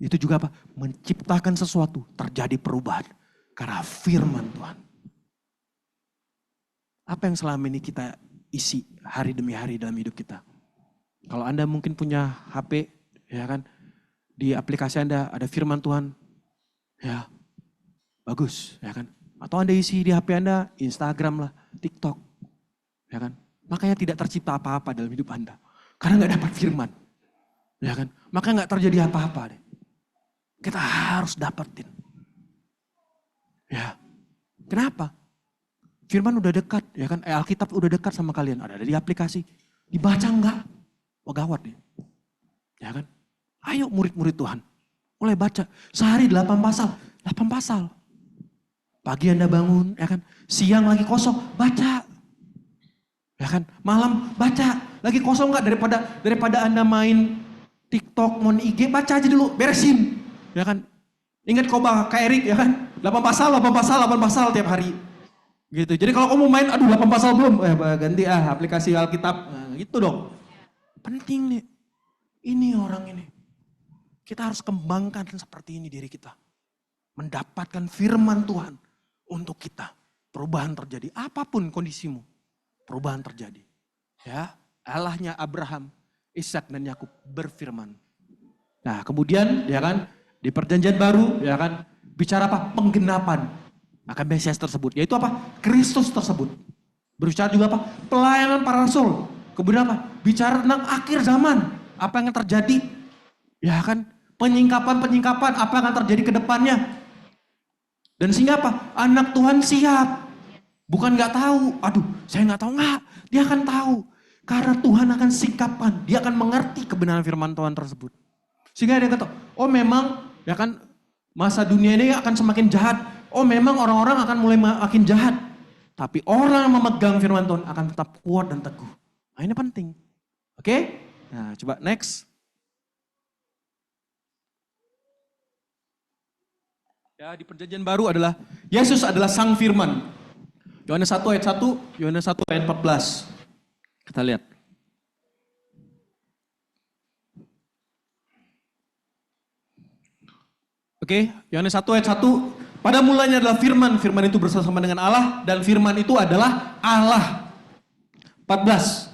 itu juga apa? Menciptakan sesuatu, terjadi perubahan. Karena firman Tuhan. Apa yang selama ini kita isi hari demi hari dalam hidup kita? Kalau Anda mungkin punya HP, ya kan, di aplikasi Anda ada firman Tuhan, ya bagus, ya kan. Atau Anda isi di HP Anda Instagram lah, TikTok, ya kan. Makanya tidak tercipta apa-apa dalam hidup Anda, karena nggak dapat firman, ya kan. Makanya nggak terjadi apa-apa deh. Kita harus dapetin, ya. Kenapa? Firman udah dekat, ya kan. Alkitab udah dekat sama kalian, ada di aplikasi, dibaca enggak? Wah gawat nih, ya kan. Ayo murid-murid Tuhan, mulai baca. Sehari 8 pasal, 8 pasal. Pagi Anda bangun, ya kan. Siang lagi kosong, baca. Ya kan, malam baca. Lagi kosong enggak, daripada Anda main TikTok, main IG, baca aja dulu, beresin. Ya kan. Ingat khotbah Kak Erik, ya kan. 8 pasal, 8 pasal, 8 pasal tiap hari. Gitu. Jadi kalau kamu main, aduh 8 pasal belum, ganti aplikasi Alkitab. Nah, gitu dong. Penting nih. Ini orang ini. Kita harus kembangkan seperti ini diri kita. Mendapatkan firman Tuhan untuk kita. Perubahan terjadi. Apapun kondisimu. Perubahan terjadi. Ya, Allahnya Abraham, Ishak dan Yakub berfirman. Nah, kemudian ya kan di perjanjian baru ya kan bicara apa? Penggenapan akan Mesias tersebut. Yaitu apa? Kristus tersebut. Berbicara juga apa? Pelayanan para rasul. Kemudian apa? Bicara tentang akhir zaman. Apa yang akan terjadi? Ya kan? Penyingkapan-penyingkapan. Apa yang akan terjadi ke depannya. Dan sehingga apa? Anak Tuhan siap. Bukan gak tahu. Aduh saya gak tahu. Enggak. Dia akan tahu. Karena Tuhan akan singkapkan. Dia akan mengerti kebenaran firman Tuhan tersebut. Sehingga dia kata, oh memang ya kan masa dunia ini akan semakin jahat. Oh memang orang-orang akan mulai makin jahat. Tapi orang yang memegang firman Tuhan akan tetap kuat dan teguh. Nah ini penting. Oke? Nah coba next. Ya di perjanjian baru adalah Yesus adalah sang firman. Yohanes 1 ayat 1, Yohanes 1 ayat 14. Kita lihat. Oke, Yohanes 1 ayat 1. Pada mulanya adalah firman, firman itu bersama dengan Allah dan firman itu adalah Allah. 14.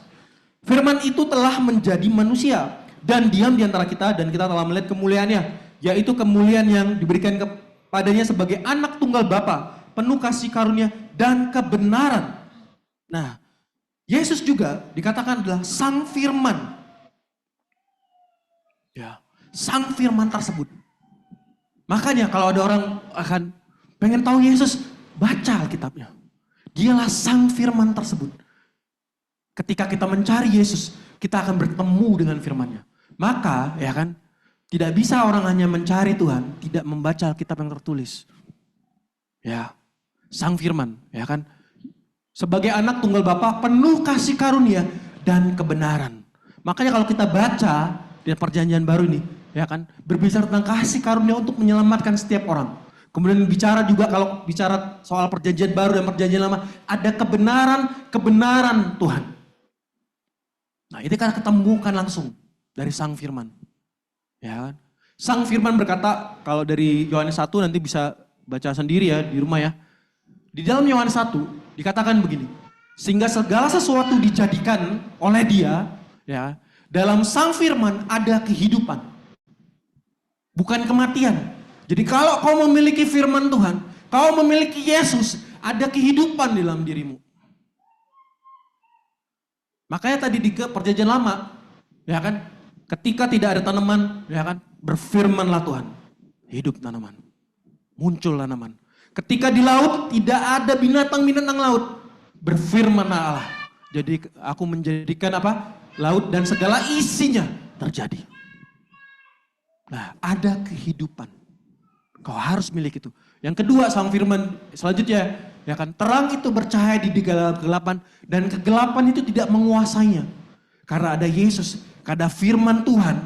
Firman itu telah menjadi manusia dan diam di antara kita dan kita telah melihat kemuliaannya, yaitu kemuliaan yang diberikan kepadanya sebagai anak tunggal Bapa, penuh kasih karunia dan kebenaran. Nah, Yesus juga dikatakan adalah Sang Firman. Ya, Sang Firman tersebut. Makanya kalau ada orang akan pengen tahu Yesus, baca Alkitabnya. Dialah Sang Firman tersebut. Ketika kita mencari Yesus, kita akan bertemu dengan firman-Nya. Maka, ya kan, tidak bisa orang hanya mencari Tuhan, tidak membaca Alkitab yang tertulis. Ya, Sang Firman, ya kan. Sebagai anak tunggal Bapa, penuh kasih karunia dan kebenaran. Makanya kalau kita baca di Perjanjian Baru ini, ya kan, berbicara tentang kasih karunia untuk menyelamatkan setiap orang. Kemudian bicara juga kalau bicara soal Perjanjian Baru dan Perjanjian Lama, ada kebenaran Tuhan. Nah, ini kan ketemukan langsung dari Sang Firman. Ya kan? Sang Firman berkata, kalau dari Yohanes 1 nanti bisa baca sendiri ya di rumah ya. Di dalam Yohanes 1 dikatakan begini, sehingga segala sesuatu dijadikan oleh Dia, ya, dalam Sang Firman ada kehidupan, bukan kematian. Jadi kalau kau memiliki firman Tuhan, kau memiliki Yesus, ada kehidupan di dalam dirimu. Makanya tadi di Perjanjian Lama, ya kan, ketika tidak ada tanaman, ya kan, berfirmanlah Tuhan, hidup tanaman, muncul tanaman. Ketika di laut tidak ada binatang-binatang laut, berfirmanlah Allah. Jadi aku menjadikan apa? Laut dan segala isinya terjadi. Nah, ada kehidupan. Kau harus milik itu. Yang kedua, Sang Firman selanjutnya, ya kan, terang itu bercahaya di kegelapan dan kegelapan itu tidak menguasainya. Karena ada Yesus, ada firman Tuhan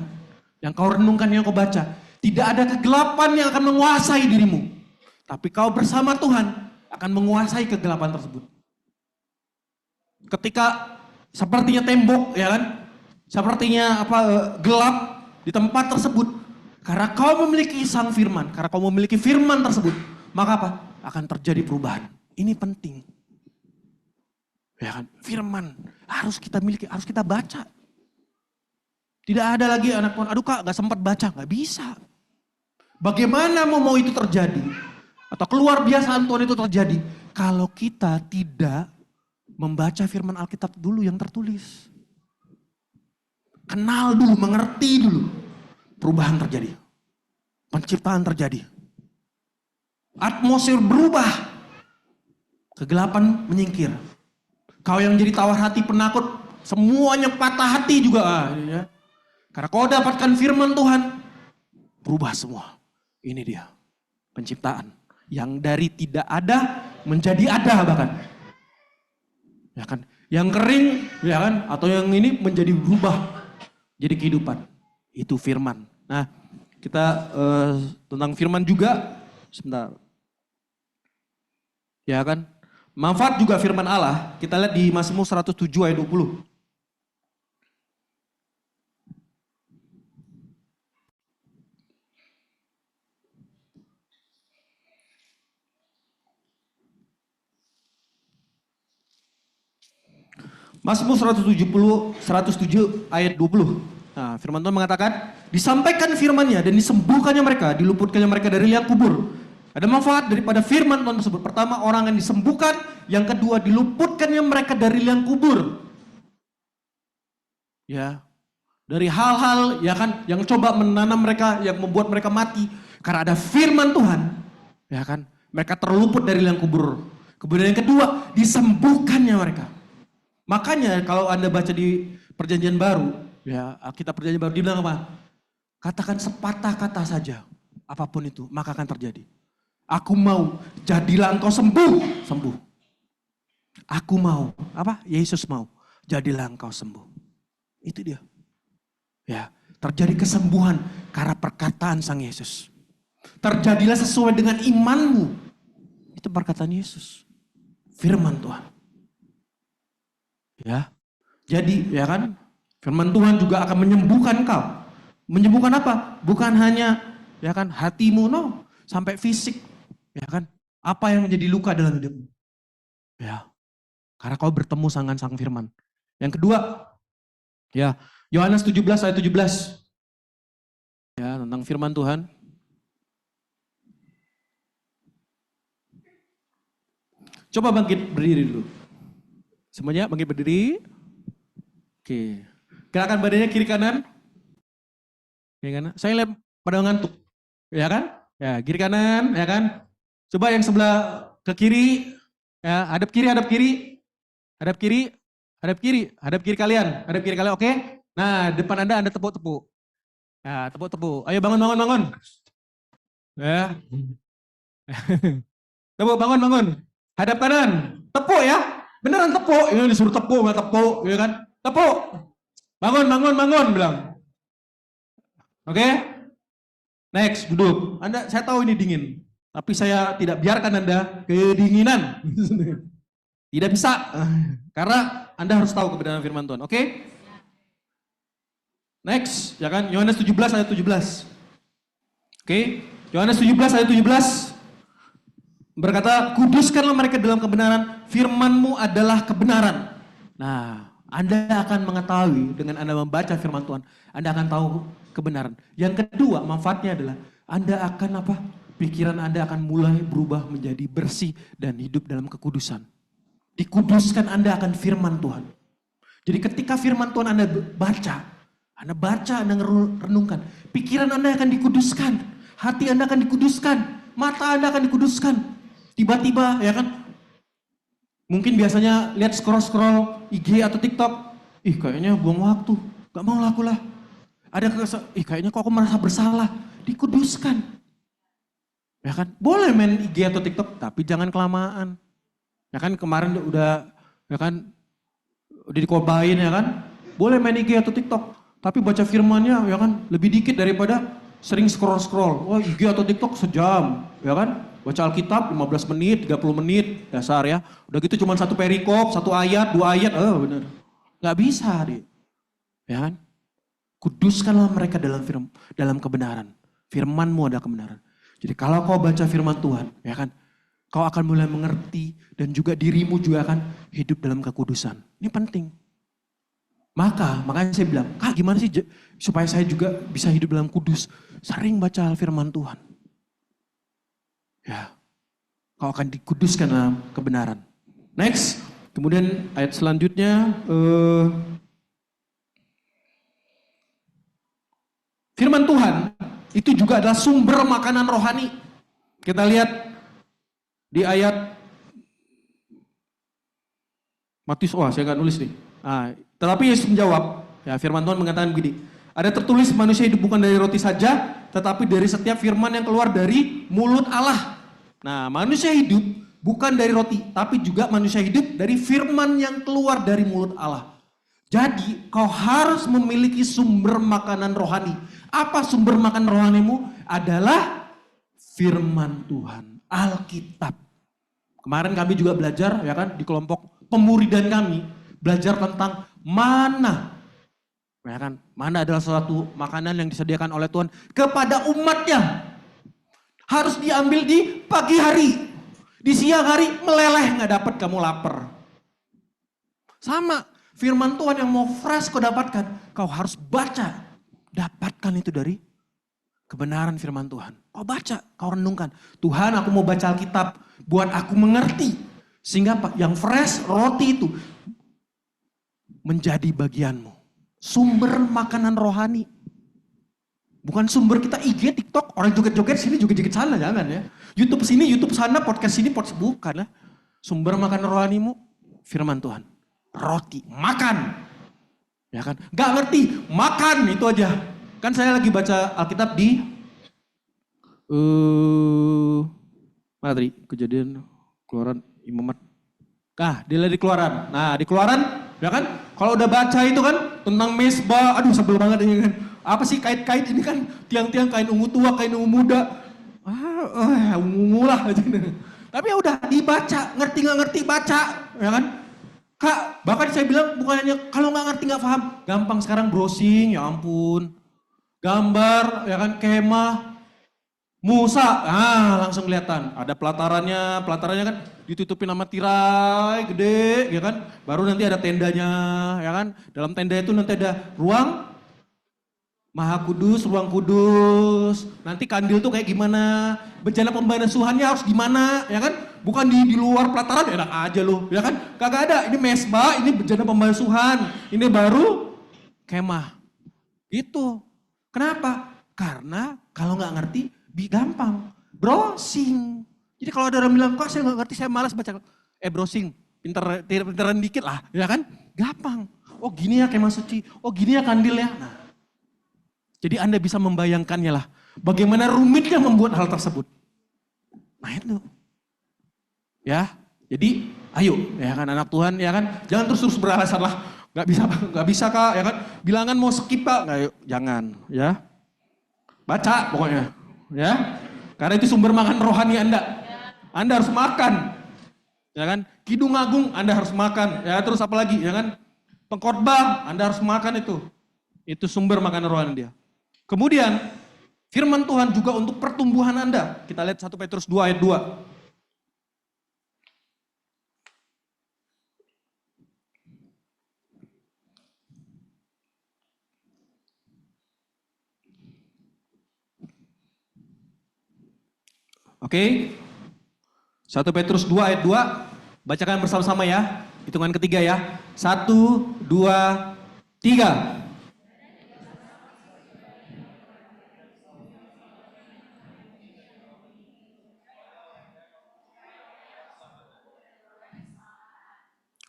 yang kau renungkan, yang kau baca. Tidak ada kegelapan yang akan menguasai dirimu. Tapi kau bersama Tuhan akan menguasai kegelapan tersebut. Ketika sepertinya tembok, ya kan, sepertinya gelap di tempat tersebut. Karena kau memiliki Sang Firman, karena kau memiliki firman tersebut, maka apa? Akan terjadi perubahan. Ini penting. Ya kan? Firman harus kita miliki, harus kita baca. Tidak ada lagi anak Tuhan, aduh Kak gak sempat baca, gak bisa. Bagaimana mau itu terjadi? Atau keluar biasaan Tuhan itu terjadi? Kalau kita tidak membaca firman Alkitab dulu yang tertulis. Kenal dulu, mengerti dulu. Perubahan terjadi. Penciptaan terjadi. Atmosfer berubah. Kegelapan menyingkir. Kau yang jadi tawar hati, penakut, semuanya patah hati juga. Ya. Karena kau dapatkan firman Tuhan, berubah semua. Ini dia, penciptaan. Yang dari tidak ada, menjadi ada bahkan. Ya kan? Yang kering, ya kan? Atau yang ini menjadi berubah. Jadi kehidupan. Itu firman. Nah, kita tentang firman juga, sebentar. Ya kan? Manfaat juga firman Allah, kita lihat di Mazmur 107 ayat 20. Mazmur 107 ayat 20. Nah, firman Tuhan mengatakan, disampaikan firman-Nya dan disembuhkannya mereka, diluputkannya mereka dari liang kubur. Ada manfaat daripada firman Tuhan tersebut. Pertama, orang yang disembuhkan, yang kedua diluputkannya mereka dari liang kubur. Ya. Dari hal-hal ya kan yang coba menanam mereka, yang membuat mereka mati karena ada firman Tuhan. Ya kan? Mereka terluput dari liang kubur. Kemudian yang kedua, disembuhkannya mereka. Makanya kalau Anda baca di Perjanjian Baru, ya, Alkitab Perjanjian Baru dibilang apa? Katakan sepatah kata saja, apapun itu, maka akan terjadi. Aku mau, jadilah engkau sembuh, sembuh. Aku mau, apa? Yesus mau, jadilah engkau sembuh. Itu dia. Ya, terjadi kesembuhan karena perkataan Sang Yesus. Terjadilah sesuai dengan imanmu. Itu perkataan Yesus. Firman Tuhan. Ya. Jadi, ya kan? Firman Tuhan juga akan menyembuhkan kau. Menyembuhkan apa? Bukan hanya ya kan hatimu, no, sampai fisik, ya kan? Apa yang menjadi luka dalam hidupmu? Ya. Karena kau bertemu dengan Sang Firman. Yang kedua, ya, Yohanes 17 ayat 17. Ya, tentang firman Tuhan. Coba bangkit berdiri dulu. Semuanya bangkit berdiri. Oke. Gerakan badannya kiri kanan. Kiri kanan. Saya lihat pada ngantuk. Ya kan? Ya, kiri kanan, ya kan? Coba yang sebelah ke kiri. Ya, hadap kiri, hadap kiri. Hadap kiri, hadap kiri. Hadap kiri kalian. Hadap kiri kalian, oke? Nah, depan Anda tepuk-tepuk. Ya, tepuk-tepuk. Ayo bangun, bangun, bangun. Ya. Tepuk, bangun, bangun. Hadap kanan. Tepuk ya. Beneran tepuk. Ini disuruh tepuk, nggak tepuk. Ya kan? Tepuk. Bangun, bangun, bangun. Bilang. Oke? Next, duduk. Saya tahu ini dingin. Tapi saya tidak biarkan Anda kedinginan. Tidak bisa. Karena Anda harus tahu kebenaran firman Tuhan. Oke? Next, ya kan? Yohanes 17 ayat 17. Oke? Yohanes 17 ayat 17. Berkata, kuduskanlah mereka dalam kebenaran, firman-Mu adalah kebenaran. Nah, Anda akan mengetahui dengan Anda membaca firman Tuhan, Anda akan tahu kebenaran. Yang kedua, manfaatnya adalah Anda akan apa? Pikiran Anda akan mulai berubah menjadi bersih dan hidup dalam kekudusan. Dikuduskan Anda akan firman Tuhan. Jadi ketika firman Tuhan Anda baca, Anda renungkan, pikiran Anda akan dikuduskan, hati Anda akan dikuduskan, mata Anda akan dikuduskan. Tiba-tiba, ya kan? Mungkin biasanya lihat scroll-scroll IG atau TikTok. Kayaknya buang waktu. Gak mau laku lah. Kayaknya kok aku merasa bersalah. Dikuduskan. Ya kan? Boleh main IG atau TikTok, tapi jangan kelamaan. Ya kan kemarin udah dikobain ya kan? Boleh main IG atau TikTok, tapi baca firmannya ya kan lebih dikit daripada sering scroll-scroll. Wah, IG atau TikTok sejam, ya kan? Baca Alkitab 15 menit, 30 menit, dasar ya. Udah gitu cuma satu perikop, satu ayat, dua ayat, bener. Gak bisa deh. Ya kan? Kuduskanlah mereka dalam kebenaran. Firman-Mu adalah kebenaran. Jadi kalau kau baca firman Tuhan, ya kan? Kau akan mulai mengerti dan juga dirimu juga akan hidup dalam kekudusan. Ini penting. Makanya saya bilang, Kak gimana sih supaya saya juga bisa hidup dalam kudus? Sering baca firman Tuhan. Ya, kau akan dikuduskan dalam kebenaran. Next, kemudian ayat selanjutnya. Firman Tuhan itu juga adalah sumber makanan rohani. Kita lihat di ayat Matius, saya nggak nulis nih. Tetapi Yesus menjawab, ya firman Tuhan mengatakan begini, ada tertulis manusia hidup bukan dari roti saja, tetapi dari setiap firman yang keluar dari mulut Allah. Nah, manusia hidup bukan dari roti, tapi juga manusia hidup dari firman yang keluar dari mulut Allah. Jadi kau harus memiliki sumber makanan rohani. Apa sumber makanan rohanimu? Adalah firman Tuhan, Alkitab. Kemarin kami juga belajar ya kan di kelompok pemuridan kami, belajar tentang mana. Ya kan? Mana adalah suatu makanan yang disediakan oleh Tuhan kepada umatnya. Harus diambil di pagi hari. Di siang hari meleleh nggak dapat kamu lapar. Sama firman Tuhan yang mau fresh kau dapatkan, kau harus baca. Dapatkan itu dari kebenaran firman Tuhan. Kau baca, kau renungkan. Tuhan, aku mau baca Alkitab, buat aku mengerti. Sehingga yang fresh, roti itu menjadi bagianmu. Sumber makanan rohani. Bukan sumber kita IG, TikTok, orang joget-joget sini, joget-joget sana, jangan ya. YouTube sini, YouTube sana, podcast sini, podcast bukan ya. Sumber makanan rohanimu, firman Tuhan. Roti, makan. Ya kan? Gak ngerti, makan itu aja. Kan saya lagi baca Alkitab di mana tadi? Kejadian, Keluaran, Imamat. Dia lagi di Keluaran. Nah, di Keluaran, ya kan? Kalau udah baca itu kan tentang mesbah, aduh sebel banget ini kan. Apa sih kait-kait ini kan tiang-tiang kain ungu tua, kain ungu muda. Ungu lah aja. Tapi ya udah dibaca, ngerti nggak ngerti baca, ya kan? Kak, bahkan saya bilang bukannya kalau nggak ngerti nggak paham, gampang sekarang browsing, ya ampun. Gambar, ya kan, kemah, Musa, langsung kelihatan. Ada pelatarannya kan ditutupin sama tirai gede, ya kan. Baru nanti ada tendanya, ya kan. Dalam tenda itu nanti ada ruang Maha Kudus, Ruang Kudus, nanti kandil tuh kayak gimana, bejana pembasuhannya harus gimana, ya kan? Bukan di luar pelataran, enak aja loh, ya kan? Kagak ada, ini mesbah, ini bejana pembasuhan, ini baru kemah. Gitu. Kenapa? Karena kalau nggak ngerti, gampang. Browsing. Jadi kalau ada orang bilang, kok saya nggak ngerti, saya malas baca. Browsing, pinteran dikit lah, ya kan? Gampang. Oh gini ya kemah suci, oh gini ya kandil ya. Nah, jadi Anda bisa membayangkannya lah, bagaimana rumitnya membuat hal tersebut. Nah itu. Ya, jadi ayo ya kan anak Tuhan ya kan, jangan terus beralasan lah, nggak bisa Kak, ya kan, bilangan mau skip Kak, nggak, jangan ya. Baca pokoknya ya, karena itu sumber makan rohani Anda. Anda harus makan. Ya kan, Kidung Agung Anda harus makan, ya terus apa lagi ya kan, pengkhotbah Anda harus makan itu. Itu sumber makanan rohani dia. Kemudian firman Tuhan juga untuk pertumbuhan Anda. Kita lihat 1 Petrus 2 ayat 2. Oke. 1 Petrus 2 ayat 2. Bacakan bersama-sama ya. Hitungan ketiga ya. 1, 2, 3.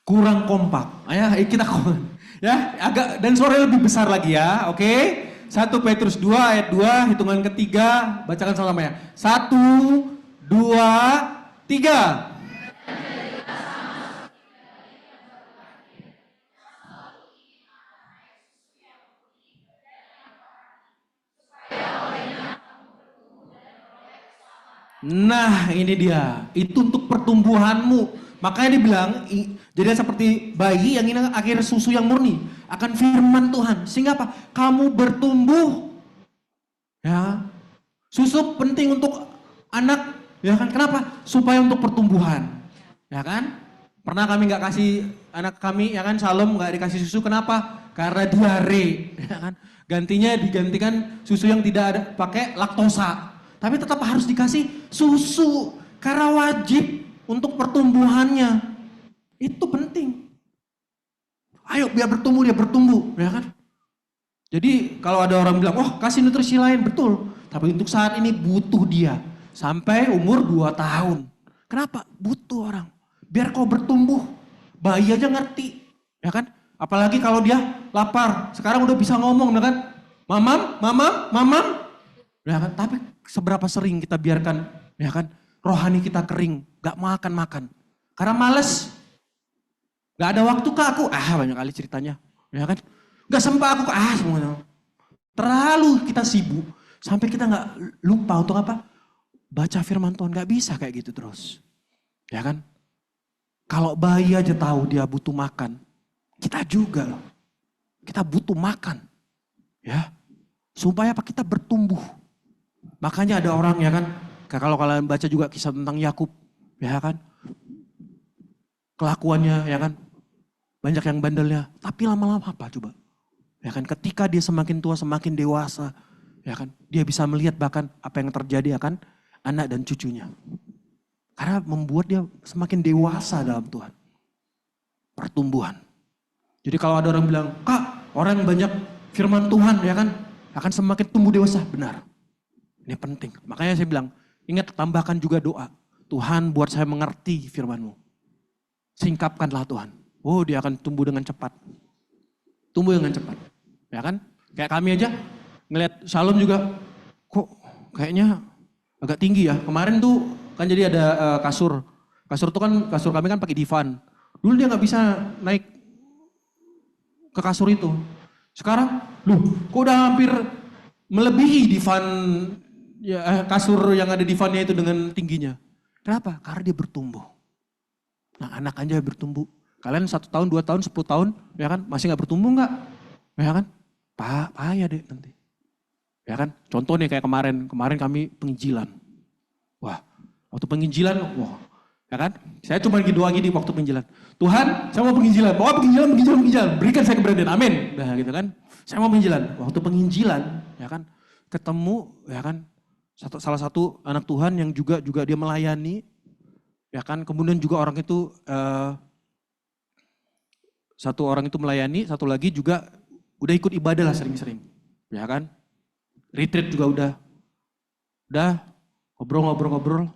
Kurang kompak. Ya, kita ya, agak dan suara lebih besar lagi ya. Oke. 1 Petrus 2 ayat 2, hitungan ketiga, bacakan sama-sama ya. 1, 2, 3. Nah, ini dia. Itu untuk pertumbuhanmu. Makanya dibilang, jadi seperti bayi yang ingin akhir susu yang murni akan firman Tuhan. Sehingga apa? Kamu bertumbuh. Ya. Susu penting untuk anak, ya kan? Kenapa? Supaya untuk pertumbuhan. Ya kan? Pernah kami nggak kasih anak kami, ya kan, Salom nggak dikasih susu. Kenapa? Karena diare, ya kan? Gantinya digantikan susu yang tidak ada pakai laktosa. Tapi tetap harus dikasih susu karena wajib untuk pertumbuhannya. Itu penting. Ayo biar bertumbuh, dia bertumbuh, ya kan? Jadi kalau ada orang bilang, "Oh, kasih nutrisi lain." Betul. Tapi untuk saat ini butuh dia sampai umur 2 tahun. Kenapa? Butuh orang. Biar kau bertumbuh. Bayi aja ngerti, ya kan? Apalagi kalau dia lapar. Sekarang udah bisa ngomong, ya kan? Mamam, mamam, mamam. Ya kan? Tapi seberapa sering kita biarkan, ya kan, rohani kita kering, gak makan-makan. Karena males. Gak ada waktu Kak aku, banyak kali ceritanya, ya kan. Gak sempat aku, semuanya. Terlalu kita sibuk, sampai kita gak lupa untuk apa? Baca firman Tuhan, gak bisa kayak gitu terus. Ya kan. Kalau bayi aja tahu dia butuh makan, kita juga loh. Kita butuh makan. Ya. Supaya apa? Kita bertumbuh. Makanya ada orang, ya kan, kalau kalian baca juga kisah tentang Yakub, ya kan, kelakuannya, ya kan, banyak yang bandelnya, tapi lama-lama apa coba, ya kan, ketika dia semakin tua, semakin dewasa, ya kan, dia bisa melihat bahkan apa yang terjadi akan anak dan cucunya, karena membuat dia semakin dewasa dalam Tuhan, pertumbuhan. Jadi kalau ada orang bilang, Kak, orang yang banyak firman Tuhan, ya kan, akan semakin tumbuh dewasa, benar. Ini penting. Makanya saya bilang, ingat tambahkan juga doa. Tuhan buat saya mengerti firman-Mu. Singkapkanlah Tuhan. Oh, dia akan tumbuh dengan cepat. Tumbuh dengan cepat. Ya kan? Kayak kami aja ngelihat Shalom juga, kok kayaknya agak tinggi ya. Kemarin tuh kan jadi ada kasur. Kasur tuh kan, kasur kami kan pakai divan. Dulu dia nggak bisa naik ke kasur itu. Sekarang, kok udah hampir melebihi divan, ya, kasur yang ada divannya itu dengan tingginya. Kenapa? Karena dia bertumbuh. Nah, anak aja bertumbuh. Kalian 1 tahun, 2 tahun, 10 tahun, ya kan, masih nggak bertumbuh nggak? Ya kan? Payah deh nanti. Ya kan? Contoh nih kayak kemarin kami penginjilan. Wah, waktu penginjilan, ya kan? Saya cuma doa gini waktu penginjilan. Tuhan, saya mau penginjilan. Bawa penginjilan. Berikan saya keberanian. Amin. Nah gitu kan. Saya mau penginjilan. Waktu penginjilan, ya kan, ketemu, ya kan, salah satu anak Tuhan yang juga dia melayani, ya kan. Kemudian juga orang itu satu orang itu melayani, satu lagi juga udah ikut ibadah lah sering-sering, ya kan. Retreat juga udah ngobrol-ngobrol,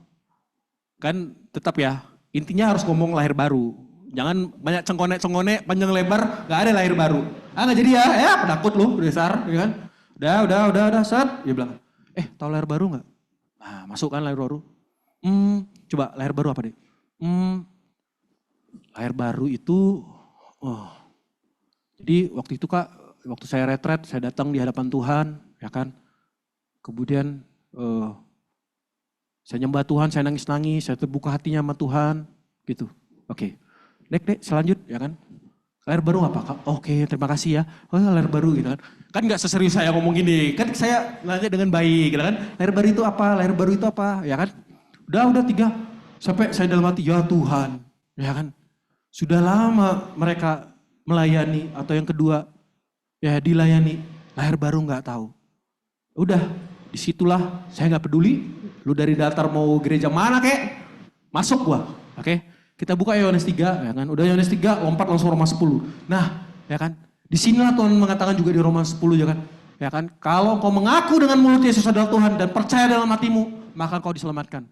kan tetap ya. Intinya harus ngomong lahir baru. Jangan banyak cengkone panjang lebar, gak ada lahir baru. Gak jadi ya penakut lu dasar, ya kan. Udah, set. Dia bilang, tahu lahir baru gak? Nah, masuk kan lahir baru. Coba lahir baru apa deh? Lahir baru itu, jadi waktu itu Kak, waktu saya retret, saya datang di hadapan Tuhan, ya kan. Kemudian saya nyembah Tuhan, saya nangis-nangis, saya terbuka hatinya sama Tuhan, gitu. Oke. Dek, selanjut, ya kan. Lahir baru apa Kak? Oke, terima kasih ya. Oh, lahir baru gitu kan. Kan gak seserius saya ngomong gini. Kan saya nanya dengan baik gitu kan. Lahir baru itu apa? Lahir baru itu apa? Ya kan. Udah 3. Sampai saya dalam hati, ya Tuhan. Ya kan. Sudah lama mereka melayani. Atau yang kedua, ya dilayani. Lahir baru gak tahu. Udah, disitulah saya gak peduli. Lu dari datar mau gereja mana kek? Masuk gua. Oke. Kita buka Yohanes 3, ya kan. Udah Yohanes 3, lompat langsung Roma 10. Nah, ya kan. Disinilah Tuhan mengatakan juga di Roma 10, ya kan. Ya kan. Kalau kau mengaku dengan mulut Yesus adalah Tuhan dan percaya dalam hatimu, maka kau diselamatkan.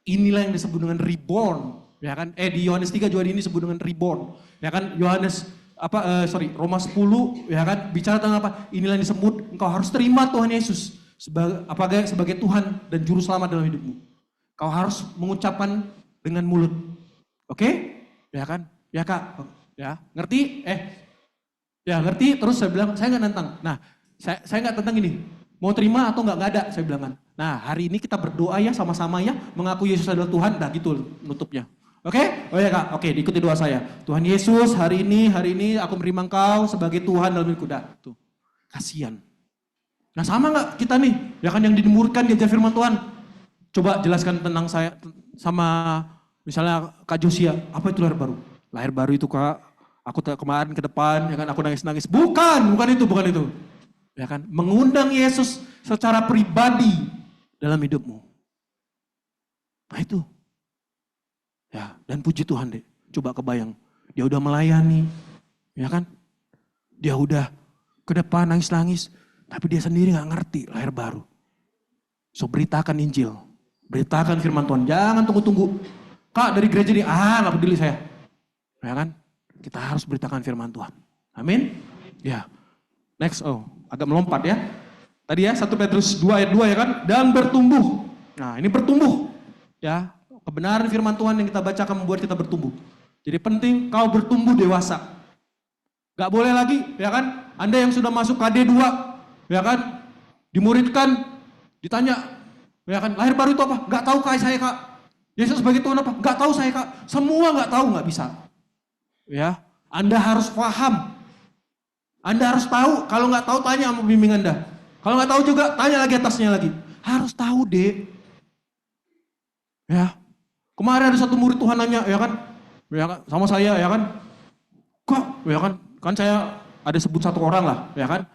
Inilah yang disebut dengan reborn, ya kan. Di Yohanes 3 juga ini disebut dengan reborn. Ya kan. Roma 10, ya kan. Bicara tentang apa? Inilah yang disebut engkau harus terima Tuhan Yesus sebagai Tuhan dan juru selamat dalam hidupmu. Kau harus mengucapkan dengan mulut. Oke? Ya kan? Ya Kak? Ya, ngerti? Ya ngerti, terus saya bilang, saya nggak nantang. Nah, saya nggak tentang ini. Mau terima atau nggak ada, saya bilang kan. Nah, hari ini kita berdoa ya sama-sama ya, mengaku Yesus adalah Tuhan, dah gitu nutupnya. Oke? Oh ya Kak, oke, diikuti doa saya. Tuhan Yesus, hari ini aku menerima Engkau sebagai Tuhan dalam hidupku. Dah, tuh. Kasian. Nah, sama nggak kita nih, ya kan yang dimurkan diajar firman Tuhan. Coba jelaskan tentang saya sama misalnya Kak Josia, apa itu lahir baru? Lahir baru itu Kak, aku kemarin ke depan, ya kan aku nangis-nangis. Bukan itu. Ya kan, mengundang Yesus secara pribadi dalam hidupmu. Nah itu. Ya, dan puji Tuhan deh. Coba kebayang, dia udah melayani, ya kan? Dia udah ke depan nangis-nangis, tapi dia sendiri gak ngerti lahir baru. So beritakan Injil, beritakan firman Tuhan, jangan tunggu-tunggu. Kak dari gereja ini, gak peduli saya. Ya kan? Kita harus beritakan firman Tuhan. Amin? Ya. Next, agak melompat ya. Tadi ya 1 Petrus 2 ayat 2 ya kan? Dan bertumbuh. Nah ini bertumbuh. Ya, kebenaran firman Tuhan yang kita bacakan membuat kita bertumbuh. Jadi penting kau bertumbuh dewasa. Gak boleh lagi, ya kan? Anda yang sudah masuk KD 2, ya kan? Dimuridkan, ditanya, ya kan? Lahir baru itu apa? Gak tahu Kak saya Kak. Yesus sebagai Tuhan apa? Gak tahu saya Kak. Semua gak tahu, gak bisa. Ya, Anda harus paham. Anda harus tahu. Kalau gak tahu tanya sama bimbing Anda. Kalau gak tahu juga tanya lagi atasnya lagi. Harus tahu deh. Ya, kemarin ada satu murid Tuhan nanya, ya kan? Ya kan? Sama saya, ya kan? Kok, ya kan? Kan saya ada sebut satu orang lah, ya kan?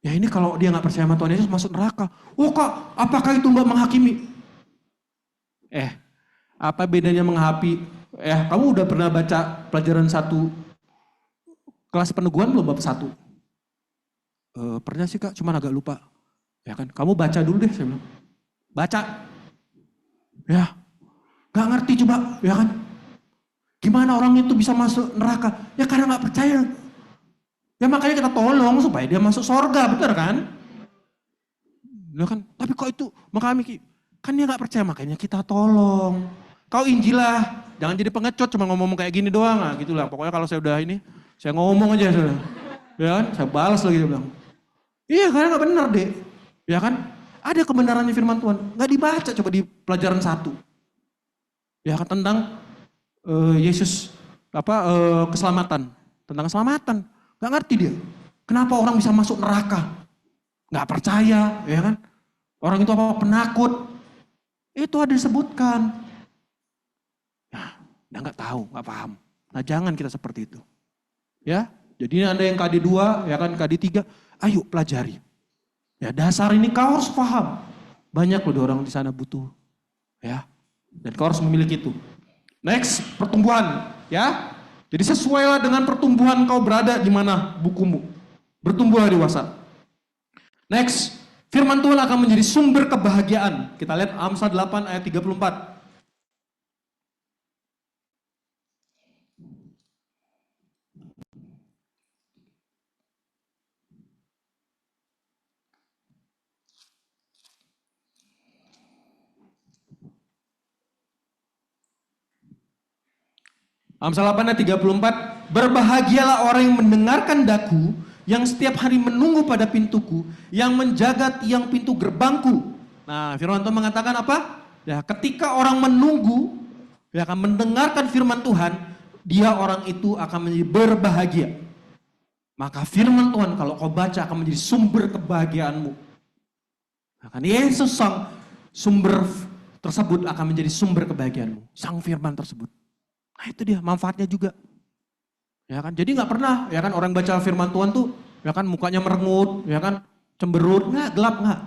Ya ini kalau dia gak percaya sama Tuhan Yesus masuk neraka. Oh Kak, apakah itu gak menghakimi? Apa bedanya menghakimi? Kamu udah pernah baca pelajaran 1 kelas peneguhan belum bab 1? Pernah sih Kak, cuman agak lupa. Ya kan, kamu baca dulu deh, saya bilang. Baca. Ya, gak ngerti coba, ya kan. Gimana orang itu bisa masuk neraka? Ya karena gak percaya. Ya makanya kita tolong supaya dia masuk surga, betul kan? Ya kan, tapi kok itu menghakimi? Kan dia gak percaya, makanya kita tolong. Kau Injilah, jangan jadi pengecut cuma ngomong kayak gini doang, nah gitulah. Pokoknya kalau saya udah ini, saya ngomong aja sudah. Ya kan, saya balas lagi dia bilang. Iya karena gak benar deh. Ya kan, ada kebenarannya firman Tuhan. Gak dibaca coba di pelajaran 1. Ya kan, tentang Yesus, keselamatan. Tentang keselamatan. Gak ngerti dia. Kenapa orang bisa masuk neraka? Gak percaya, ya kan. Orang itu apa? Penakut. Itu ada disebutkan. Nah, gak tahu, gak paham. Nah jangan kita seperti itu. Ya, Jadi ini Anda yang KD2, ya kan KD3, ayo pelajari. Ya dasar ini kau harus paham. Banyak loh orang di sana butuh. Ya. Dan kau harus memiliki itu. Next, pertumbuhan, ya. Jadi sesuailah dengan pertumbuhan kau berada di mana bukumu. Bertumbuhlah dewasa. Next, firman Tuhan akan menjadi sumber kebahagiaan. Kita lihat Amsal 8 ayat 34. Amsal 8 ayat 34, berbahagialah orang yang mendengarkan daku, yang setiap hari menunggu pada pintuku, yang menjaga tiang pintu gerbangku. Nah, firman Tuhan mengatakan apa? Ya, ketika orang menunggu, ya akan mendengarkan firman Tuhan, dia orang itu akan menjadi berbahagia. Maka firman Tuhan kalau kau baca akan menjadi sumber kebahagiaanmu. Akan Yesus sang sumber tersebut akan menjadi sumber kebahagiaanmu. Sang firman tersebut. Nah itu dia manfaatnya juga. Ya kan, jadi nggak pernah ya kan orang baca firman Tuhan tuh ya kan mukanya merengut, ya kan cemberut, nggak, gelap nggak.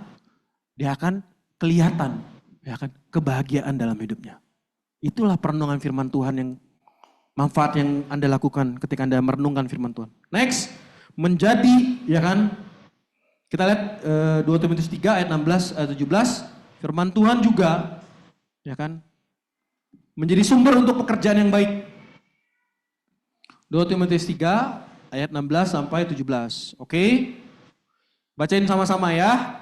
Dia akan kelihatan ya kan kebahagiaan dalam hidupnya. Itulah perenungan firman Tuhan yang manfaat yang Anda lakukan ketika Anda merenungkan firman Tuhan. Next, menjadi ya kan kita lihat 2 Timotius 3 ayat 16 ayat 17, firman Tuhan juga ya kan menjadi sumber untuk pekerjaan yang baik. 2 Timotius 3 ayat 16 sampai 17. Oke. Bacain sama-sama ya.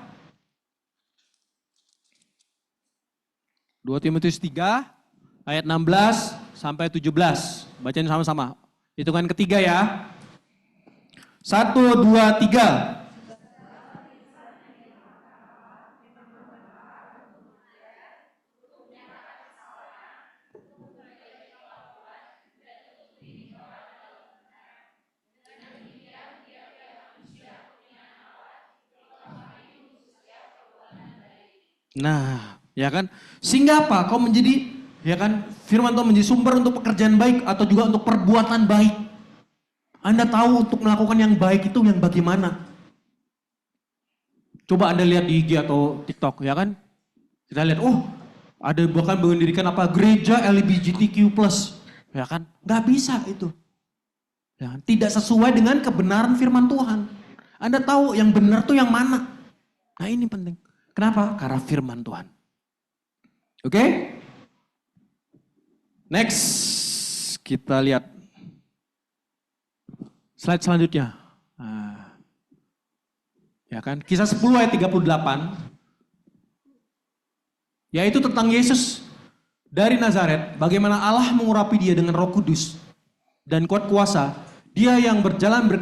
2 Timotius 3 ayat 16 sampai 17. Bacain sama-sama. Hitungan ketiga ya. 1, 2, 3. Nah, ya kan? Sehingga apa? Kau menjadi, ya kan? Firman Tuhan menjadi sumber untuk pekerjaan baik atau juga untuk perbuatan baik. Anda tahu untuk melakukan yang baik itu yang bagaimana? Coba Anda lihat di IG atau TikTok, ya kan? Kita lihat, oh, ada bahkan mendirikan apa? Gereja LGBTQ+, ya kan? Gak bisa itu. Ya, tidak sesuai dengan kebenaran firman Tuhan. Anda tahu yang benar tuh yang mana? Nah ini penting. Kenapa? Karena firman Tuhan. Oke? Next, kita lihat slide selanjutnya. Nah, ya kan? Kisah 10 ayat 38. Yaitu tentang Yesus dari Nazaret. Bagaimana Allah mengurapi dia dengan Roh Kudus dan kuat kuasa. Dia yang berjalan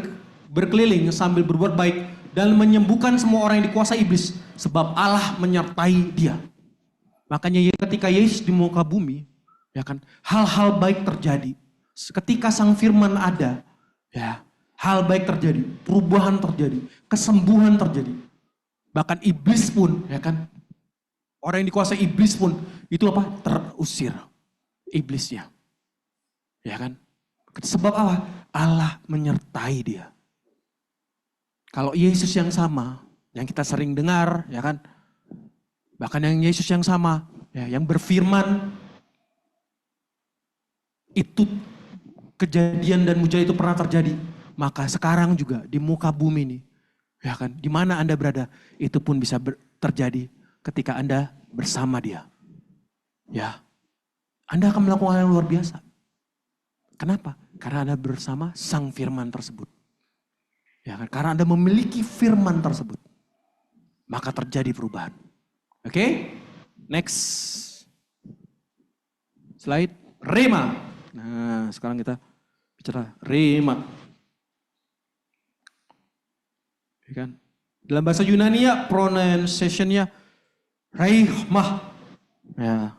berkeliling sambil berbuat baik dan menyembuhkan semua orang yang dikuasai iblis. Sebab Allah menyertai dia. Makanya ketika Yesus di muka bumi, ya kan, hal-hal baik terjadi. Ketika sang firman ada, ya, hal baik terjadi, perubahan terjadi, kesembuhan terjadi. Bahkan iblis pun, ya kan, orang yang dikuasai iblis pun, itu apa? Terusir iblisnya. Ya kan? Sebab apa? Allah menyertai dia. Kalau Yesus yang sama, yang kita sering dengar, ya kan? Bahkan yang Yesus yang sama, ya, yang berfirman, itu kejadian dan mujizat itu pernah terjadi. Maka sekarang juga di muka bumi ini, ya kan? Di mana Anda berada, itu pun bisa terjadi ketika Anda bersama Dia. Ya, Anda akan melakukan hal yang luar biasa. Kenapa? Karena Anda bersama Sang Firman tersebut. Ya kan? Karena Anda memiliki firman tersebut. Maka terjadi perubahan. Oke? Next. Slide. Rema. Nah, sekarang kita bicara rema. Ya kan? Dalam bahasa Yunani ya, pronunciation-nya raihmah. Ya.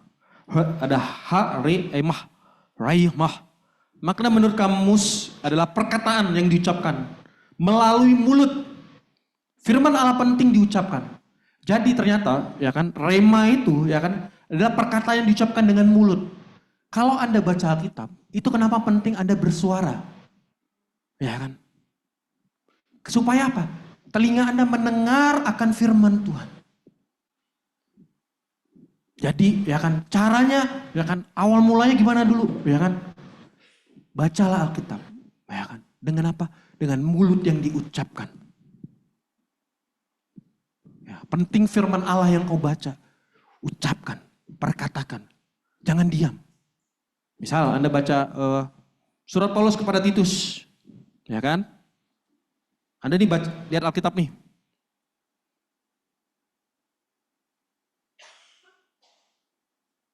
Ada ha, re, emah. Raihmah. Makna menurut kamus adalah perkataan yang diucapkan melalui mulut. Firman Allah penting diucapkan. Jadi ternyata ya kan rema itu ya kan adalah perkataan yang diucapkan dengan mulut. Kalau Anda baca Alkitab, itu kenapa penting Anda bersuara? Ya kan? Supaya apa? Telinga Anda mendengar akan firman Tuhan. Jadi ya kan caranya ya kan awal mulanya gimana dulu ya kan? Bacalah Alkitab ya kan. Dengan apa? Dengan mulut yang diucapkan. Ya, penting firman Allah yang kau baca. Ucapkan, perkatakan. Jangan diam. Misal Anda baca surat Paulus kepada Titus. Ya kan? Anda nih baca, lihat Alkitab nih.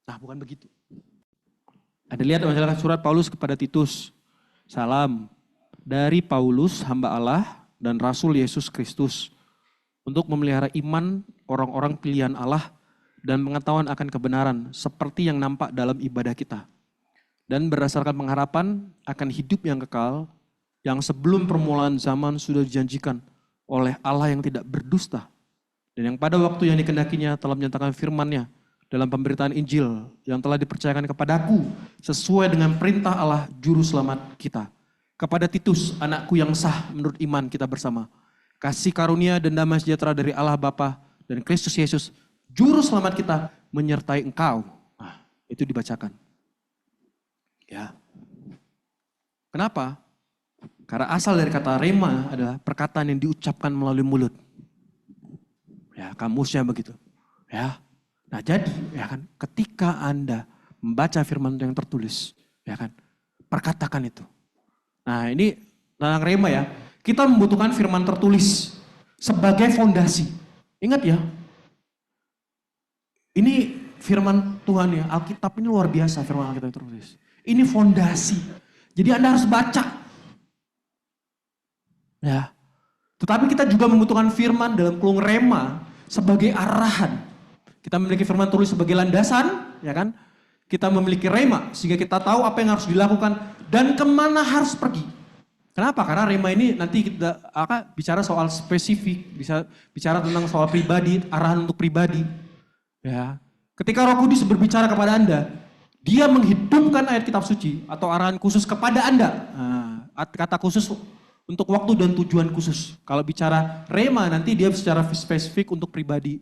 Nah bukan begitu. Ada lihat masalah surat Paulus kepada Titus. Salam dari Paulus hamba Allah dan Rasul Yesus Kristus. Untuk memelihara iman orang-orang pilihan Allah dan pengetahuan akan kebenaran seperti yang nampak dalam ibadah kita. Dan berdasarkan pengharapan akan hidup yang kekal yang sebelum permulaan zaman sudah dijanjikan oleh Allah yang tidak berdusta. Dan yang pada waktu yang dikehendakinya telah menyatakan firman-Nya dalam pemberitaan Injil yang telah dipercayakan kepadaku sesuai dengan perintah Allah Juru Selamat kita. Kepada Titus, anakku yang sah menurut iman kita bersama. Kasih karunia dan damai sejahtera dari Allah Bapa dan Kristus Yesus, Juru Selamat kita menyertai engkau. Nah, itu dibacakan. Ya. Kenapa? Karena asal dari kata rema adalah perkataan yang diucapkan melalui mulut. Ya, kamusnya begitu. Ya. Nah jadi ya kan ketika Anda membaca firman yang tertulis ya kan perkatakan itu. Nah ini tentang rema ya. Kita membutuhkan firman tertulis sebagai fondasi. Ingat ya. Ini firman Tuhan ya. Alkitab ini luar biasa firman Alkitab tertulis. Ini fondasi. Jadi Anda harus baca. Ya. Tetapi kita juga membutuhkan firman dalam kurung rema sebagai arahan. Kita memiliki firman tulis sebagai landasan, ya kan? Kita memiliki rema sehingga kita tahu apa yang harus dilakukan dan kemana harus pergi. Kenapa? Karena rema ini nanti kita akan bicara soal spesifik, bisa bicara tentang soal pribadi, arahan untuk pribadi. Ya. Ketika Roh Kudus berbicara kepada Anda, Dia menghidupkan ayat kitab suci atau arahan khusus kepada Anda. Nah, kata khusus untuk waktu dan tujuan khusus. Kalau bicara rema nanti dia secara spesifik untuk pribadi.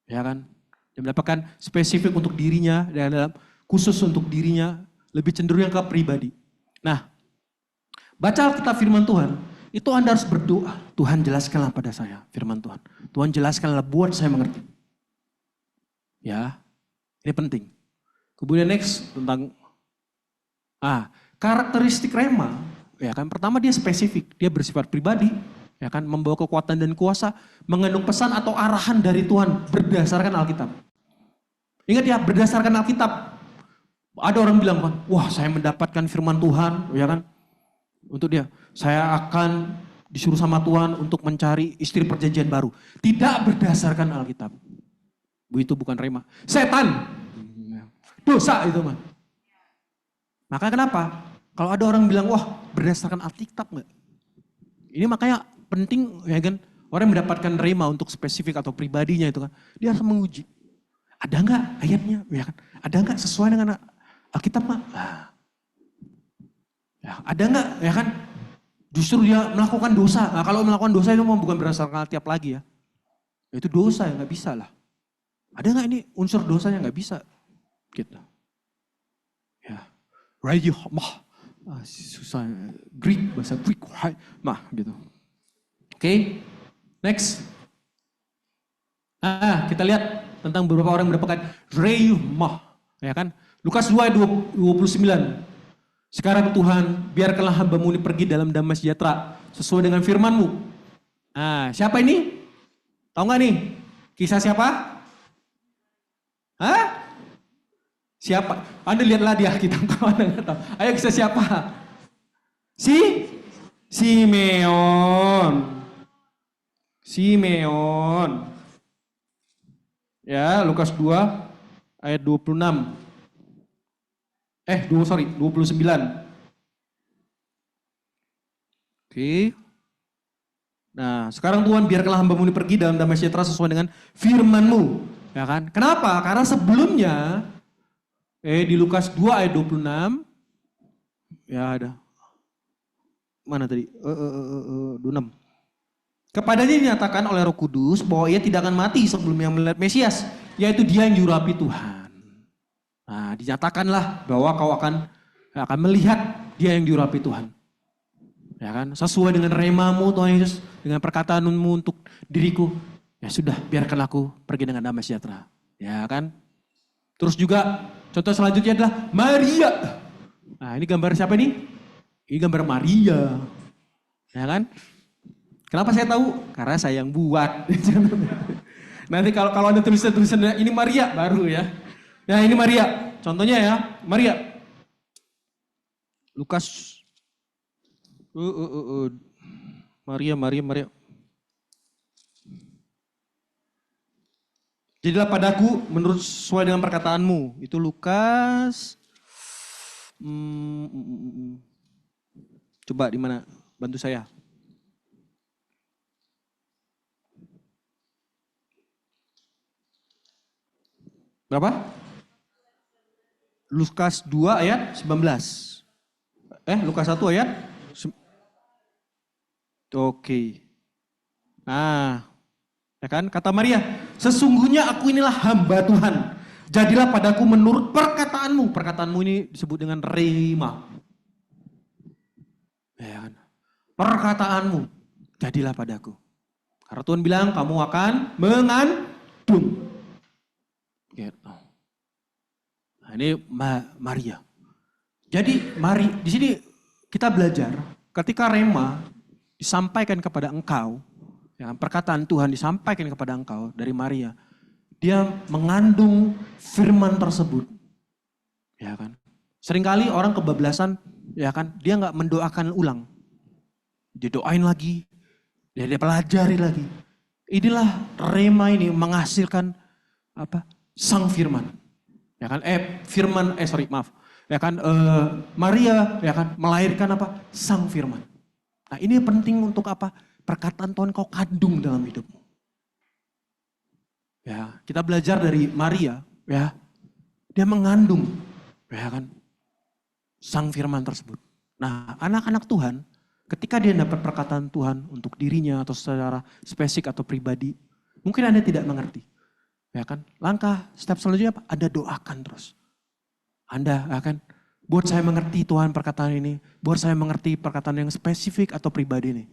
Ya kan? Dia mendapatkan spesifik untuk dirinya dan dalam khusus untuk dirinya lebih cenderung ke pribadi. Nah, baca Alkitab firman Tuhan, itu Anda harus berdoa. Tuhan jelaskanlah pada saya firman Tuhan. Tuhan jelaskanlah buat saya mengerti. Ya, ini penting. Kemudian next tentang karakteristik rema. Ya kan, pertama dia spesifik, dia bersifat pribadi. Ya kan, membawa kekuatan dan kuasa, mengandung pesan atau arahan dari Tuhan berdasarkan Alkitab. Ingat ya, berdasarkan Alkitab. Ada orang bilang kan, wah saya mendapatkan firman Tuhan, ya kan. Untuk dia, saya akan disuruh sama Tuhan untuk mencari istri perjanjian baru. Tidak berdasarkan Alkitab. Itu bukan rema. Setan. Dosa itu mah. Maka kenapa? Kalau ada orang bilang, wah berdasarkan Alkitab enggak? Ini makanya penting ya kan, orang yang mendapatkan rema untuk spesifik atau pribadinya itu kan, dia harus menguji. Ada enggak ayatnya? Ya kan? Ada enggak sesuai dengan Alkitab mah? Ya, ada enggak ya kan? Justru dia melakukan dosa. Nah, kalau melakukan dosa itu bukan berdasarkan Alkitab lagi ya. Itu dosa ya nggak bisa lah. Ada enggak ini unsur dosanya nggak bisa? Gitu. Ya. Rayuhmah. Susah. Greek, bahasa Greek. Mah gitu. Oke. Next. Kita lihat tentang beberapa orang yang mendapatkan rayuhmah. Ya kan? Lukas 2 ayat 29. Sekarang Tuhan, biarkanlah hamba-Mu ini pergi dalam damai sejahtera sesuai dengan firman-Mu. Siapa ini? Tahu nggak nih? Kisah siapa? Siapa? Anda lihatlah dia kita kalau Anda nggak tahu. Ayo kisah siapa? Simeon. Ya, Lukas 2 ayat 26. 29. Oke. Nah, sekarang Tuhan biarkanlah hamba-Mu ini pergi dalam damai sejahtera sesuai dengan firman-Mu. Ya kan? Kenapa? Karena sebelumnya di Lukas 2 ayat 26 ya ada. Mana tadi? 26. Kepadanya dinyatakan oleh Roh Kudus bahwa ia tidak akan mati sebelum yang melihat Mesias, yaitu dia yang juru Tuhan. Nah, dinyatakanlah bahwa kau akan melihat dia yang juru Tuhan. Ya kan? Sesuai dengan remamu Tuhan Yesus, dengan perkataanmu untuk diriku. Ya sudah, biarkan aku pergi dengan damai sejahtera. Ya kan? Terus juga contoh selanjutnya adalah Maria. Nah, ini gambar siapa nih? Ini gambar Maria. Ya kan? Kenapa saya tahu? Karena saya yang buat. Nanti kalau ada tulisan-tulisan ini Maria baru ya. Nah ini Maria. Contohnya ya, Maria. Lukas. Maria. Jadilah padaku menurut sesuai dengan perkataanmu. Itu Lukas. Coba di mana? Bantu saya. Berapa? Lukas 2 ayat 19. Lukas 1 ayat? Oke. Nah, ya kan? Kata Maria, sesungguhnya aku inilah hamba Tuhan. Jadilah padaku menurut perkataanmu. Perkataanmu ini disebut dengan rema. Ya kan? Perkataanmu, jadilah padaku. Karena Tuhan bilang kamu akan mengandung. Gitu. Nah, ini Maria. Jadi di sini kita belajar ketika rema disampaikan kepada engkau, ya, perkataan Tuhan disampaikan kepada engkau dari Maria, dia mengandung firman tersebut, ya kan? Seringkali orang kebablasan, ya kan? Dia nggak mendoakan ulang, dia doain lagi, dia pelajari lagi. Inilah rema ini menghasilkan apa? Sang firman, ya kan? Ya kan? Maria, ya kan? Melahirkan apa? Sang firman. Nah ini penting untuk apa? Perkataan Tuhan kau kandung dalam hidupmu. Ya, kita belajar dari Maria, ya, dia mengandung, ya kan? Sang firman tersebut. Nah anak-anak Tuhan, ketika dia dapat perkataan Tuhan untuk dirinya atau secara spesifik atau pribadi, mungkin Anda tidak mengerti. Ya kan? Langkah step selanjutnya apa? Anda doakan terus. Anda akan buat saya mengerti Tuhan perkataan ini, buat saya mengerti perkataan yang spesifik atau pribadi ini.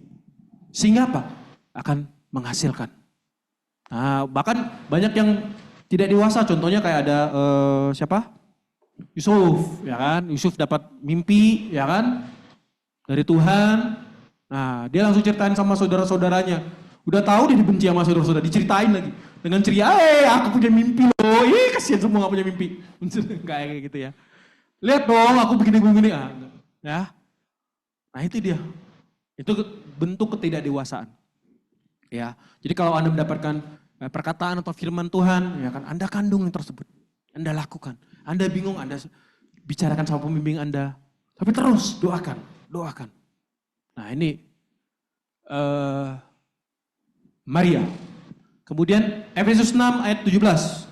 Sehingga apa? Akan menghasilkan. Nah, bahkan banyak yang tidak dewasa, contohnya kayak ada siapa? Yusuf, ya kan? Yusuf dapat mimpi, ya kan? Dari Tuhan. Nah, dia langsung ceritain sama saudara-saudaranya. Udah tahu dia dibenci sama saudara-saudara, diceritain lagi. Dengan ceria, aku punya mimpi loh. Kasihan semua gak punya mimpi. Kayak gitu ya. Lihat dong, aku begini-begini. Ya. Nah itu dia. Itu bentuk ketidakdewasaan. Ya. Jadi kalau Anda mendapatkan perkataan atau firman Tuhan, ya kan, Anda kandung yang tersebut. Anda lakukan. Anda bingung, Anda bicarakan sama pembimbing Anda. Tapi terus doakan. Nah ini Maria. Kemudian Efesus 6 ayat 17.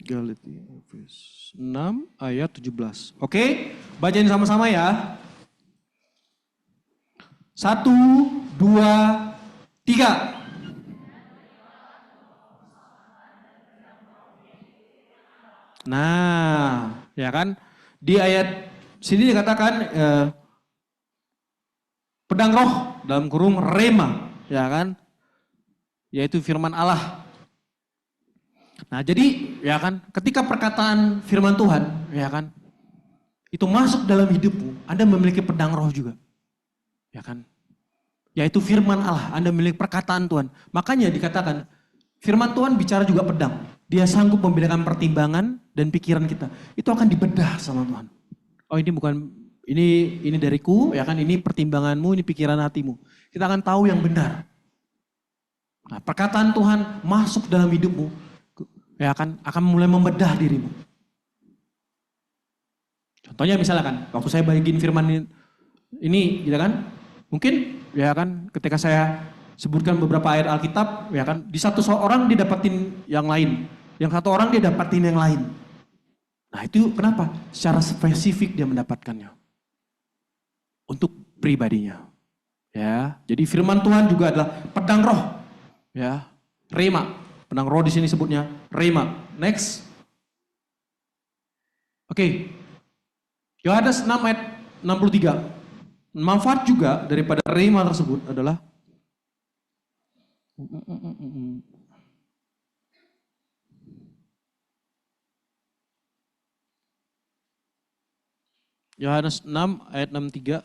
Galatia Efesus 6 ayat 17. Oke, bacain sama-sama ya. 1, 2, 3. Nah, ya kan? Di ayat sini dikatakan pedang roh dalam kurung rema, ya kan? Yaitu firman Allah. Nah, jadi ya kan, ketika perkataan firman Tuhan, ya kan? Itu masuk dalam hidupmu, Anda memiliki pedang roh juga. Ya kan? Yaitu firman Allah, Anda memiliki perkataan Tuhan. Makanya dikatakan firman Tuhan bicara juga pedang. Dia sanggup membedakan pertimbangan dan pikiran kita. Itu akan dibedah sama Tuhan. Oh ini bukan, ini dariku, ya kan, ini pertimbanganmu, ini pikiran hatimu. Kita akan tahu yang benar. Nah, perkataan Tuhan masuk dalam hidupmu, ya kan, akan mulai membedah dirimu. Contohnya misalnya kan, waktu saya bagiin firman ini, gitu kan, mungkin ya kan, ketika saya sebutkan beberapa ayat Alkitab, ya kan, di satu orang didapatin yang lain. Yang satu orang dia dapatin yang lain. Nah itu kenapa? Secara spesifik dia mendapatkannya. Untuk pribadinya. Ya, jadi firman Tuhan juga adalah pedang roh. Ya, rema. Pedang roh di sini sebutnya rema. Next. Oke. Yohanes 6 ayat 63. Manfaat juga daripada rema tersebut adalah Yohanes 6 ayat 63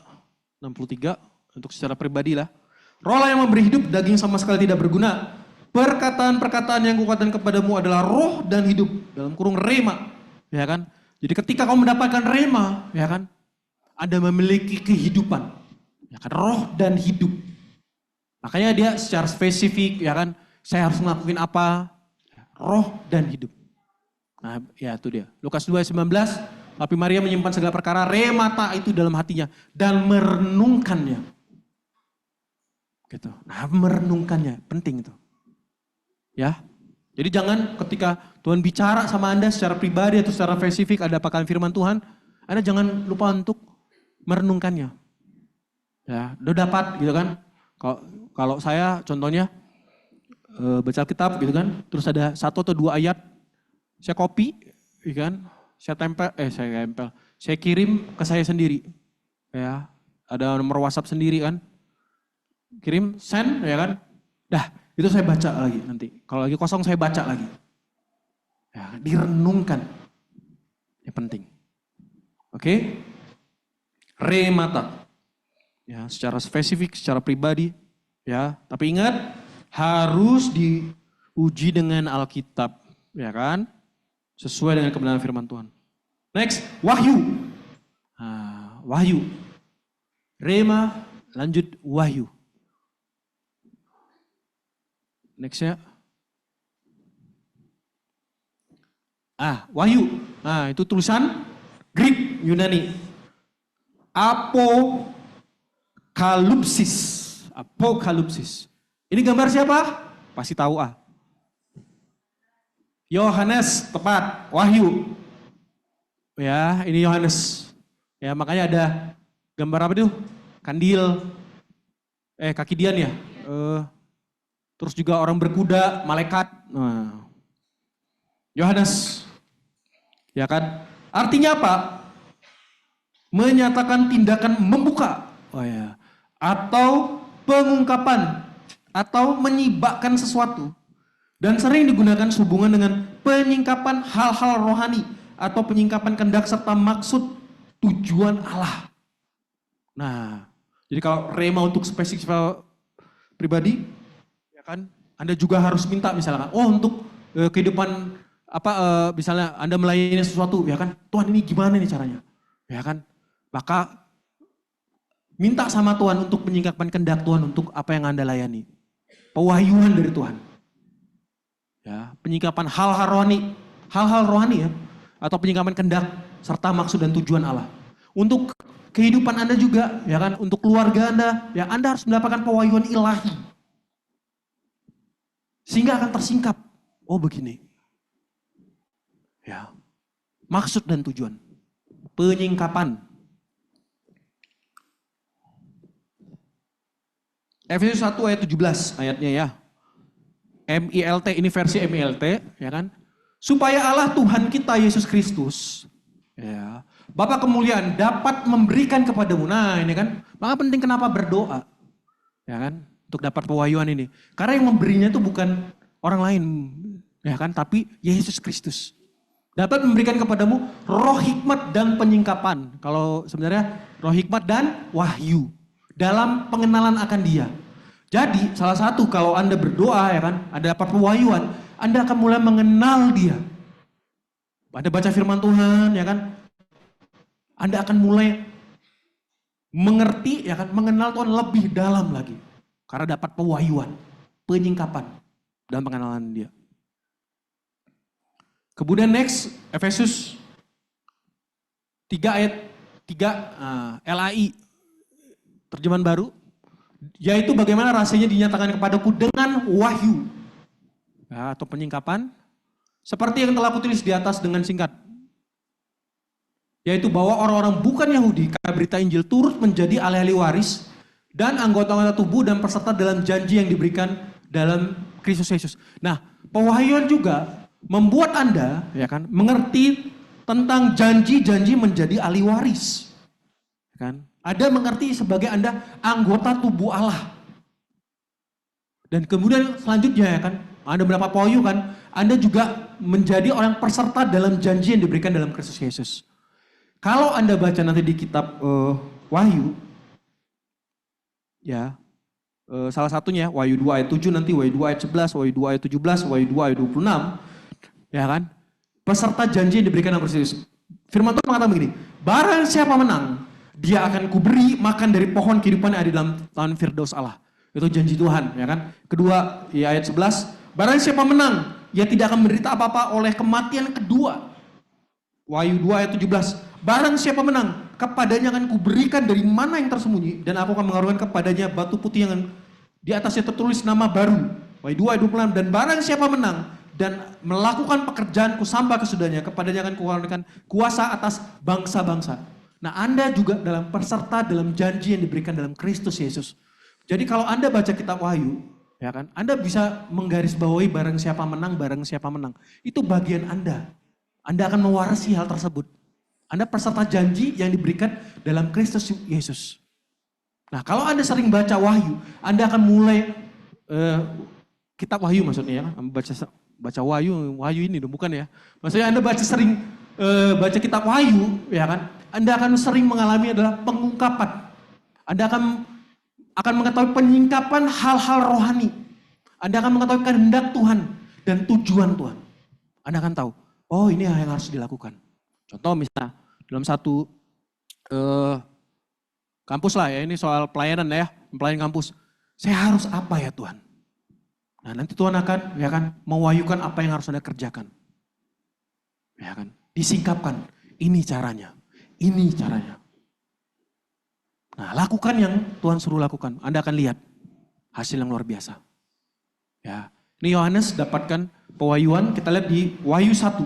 untuk secara pribadi lah. Rohlah yang memberi hidup, daging sama sekali tidak berguna. Perkataan-perkataan yang kukatakan kepadamu adalah roh dan hidup. Dalam kurung rema. Ya kan? Jadi ketika kamu mendapatkan rema, ya kan? Anda memiliki kehidupan. Ya kan? Roh dan hidup. Makanya dia secara spesifik, ya kan? Saya harus ngelakuin apa? Roh dan hidup. Nah, ya itu dia. Lukas 2:19, tapi Maria menyimpan segala perkara remata itu dalam hatinya dan merenungkannya. Gitu. Nah, merenungkannya penting itu. Ya. Jadi jangan ketika Tuhan bicara sama Anda secara pribadi atau secara spesifik ada pakan firman Tuhan, Anda jangan lupa untuk merenungkannya. Ya, udah dapat gitu kan. Kalau saya contohnya baca Alkitab gitu kan, terus ada 1 atau 2 ayat saya copy, gitu kan? Saya kirim ke saya sendiri. Ya, ada nomor WhatsApp sendiri kan. Kirim, send, ya kan. Dah, itu saya baca lagi nanti. Kalau lagi kosong saya baca lagi. Ya, direnungkan. Ini penting. Oke? Remata. Ya, secara spesifik, secara pribadi, ya. Tapi ingat, harus diuji dengan Alkitab, ya kan? Sesuai dengan kebenaran firman Tuhan. Next, wahyu. Nah, wahyu. Rema, lanjut wahyu. Next ya. Wahyu. Nah, itu tulisan Greek, Yunani. Apokalipsis. Apokalipsis. Ini gambar siapa? Pasti tahu Yohanes, tepat. Wahyu. Ya, ini Yohanes. Ya, makanya ada gambar apa tuh? Kandil. Kaki Dian ya. Terus juga orang berkuda, malaikat. Nah. Yohanes. Ya kan? Artinya apa? Menyatakan tindakan membuka. Oh ya. Atau pengungkapan. Atau menyibakkan sesuatu. Dan sering digunakan sehubungan dengan penyingkapan hal-hal rohani. Atau penyingkapan kehendak serta maksud tujuan Allah. Nah, jadi kalau rema untuk spesifik pribadi, ya kan, Anda juga harus minta misalkan, untuk kehidupan misalnya Anda melayani sesuatu, ya kan, Tuhan ini gimana nih caranya, ya kan, maka minta sama Tuhan untuk menyingkapkan kehendak Tuhan untuk apa yang Anda layani, pewahyuan dari Tuhan, ya, penyingkapan hal-hal rohani ya, atau penyingkapan kehendak serta maksud dan tujuan Allah. Untuk kehidupan Anda juga, ya kan, untuk keluarga Anda, ya Anda harus mendapatkan pewahyuan ilahi. Sehingga akan tersingkap. Oh begini. Ya. Maksud dan tujuan. Penyingkapan. Efesus 1 ayat 17 ayatnya ya. MILT, ini versi MILT, ya kan. Supaya Allah Tuhan kita Yesus Kristus, ya, Bapa kemuliaan dapat memberikan kepadamu. Nah ini kan, maka penting kenapa berdoa. Ya kan, untuk dapat pewahyuan ini. Karena yang memberinya itu bukan orang lain, ya kan, tapi Yesus Kristus. Dapat memberikan kepadamu roh hikmat dan penyingkapan. Kalau sebenarnya roh hikmat dan wahyu. Dalam pengenalan akan dia. Jadi salah satu kalau Anda berdoa, ya kan, Anda dapat pewahyuan, Anda akan mulai mengenal dia. Anda baca firman Tuhan, ya kan, Anda akan mulai mengerti, ya kan, mengenal Tuhan lebih dalam lagi. Karena dapat pewahyuan, penyingkapan dalam pengenalan dia. Kemudian next, Efesus 3 ayat 3, LAI, terjemahan baru. Yaitu bagaimana rasanya dinyatakan kepadaku dengan wahyu. Ya, atau penyingkapan. Seperti yang telah kutulis di atas dengan singkat. Yaitu bahwa orang-orang bukan Yahudi karena berita Injil turut menjadi ahli-ahli waris dan anggota-anggota tubuh dan peserta dalam janji yang diberikan dalam Kristus Yesus. Nah, pewahyuan juga membuat Anda ya kan mengerti tentang janji-janji menjadi ahli waris. Kan? Ada mengerti sebagai Anda anggota tubuh Allah. Dan kemudian selanjutnya ya kan, ada berapa powahyu kan, Anda juga menjadi orang peserta dalam janji yang diberikan dalam Kristus Yesus. Kalau Anda baca nanti di kitab Wahyu, ya salah satunya Wahyu 2 ayat 7 nanti, Wahyu 2 ayat 11, Wahyu 2 ayat 17, Wahyu 2 ayat 26, ya kan, peserta janji yang diberikan dalam Kristus Yesus. Firman Tuhan mengatakan begini, barang siapa menang, dia akan kuberi makan dari pohon kehidupan yang ada dalam taman Firdaus Allah. Itu janji Tuhan, ya kan. Kedua, ya ayat 11, barang siapa menang, ia tidak akan menderita apa-apa oleh kematian kedua. Wahyu 2 ayat 17, barang siapa menang, kepadanya akan kuberikan dari mana yang tersembunyi, dan aku akan mengaruniakan kepadanya batu putih yang di atasnya tertulis nama baru. Wahyu 2 ayat 26, dan barang siapa menang dan melakukan pekerjaanku sampai kesudahnya, kepadanya akan kukaruniakan kuasa atas bangsa-bangsa. Nah, Anda juga dalam peserta dalam janji yang diberikan dalam Kristus Yesus. Jadi kalau Anda baca kitab Wahyu, ya kan, Anda bisa menggarisbawahi barang siapa menang, barang siapa menang. Itu bagian Anda. Anda akan mewarisi hal tersebut. Anda peserta janji yang diberikan dalam Kristus Yesus. Nah, kalau Anda sering baca Wahyu, Anda akan mulai kitab Wahyu maksudnya ya, baca Wahyu ini dong, bukan ya? Maksudnya Anda sering baca kitab Wahyu, ya kan? Anda akan sering mengalami adalah pengungkapan. Anda akan mengetahui penyingkapan hal-hal rohani. Anda akan mengetahui kehendak Tuhan dan tujuan Tuhan. Anda akan tahu, oh ini yang harus dilakukan. Contoh misalnya dalam satu kampus lah ya, ini soal pelayanan ya, pelayanan kampus. Saya harus apa ya Tuhan? Nah nanti Tuhan akan ya kan mewahyukan apa yang harus Anda kerjakan. Ya kan, disingkapkan. Ini caranya. Ini caranya. Nah, lakukan yang Tuhan suruh lakukan. Anda akan lihat hasil yang luar biasa. Ya, ini Yohanes dapatkan pewahyuan, kita lihat di Wahyu 1.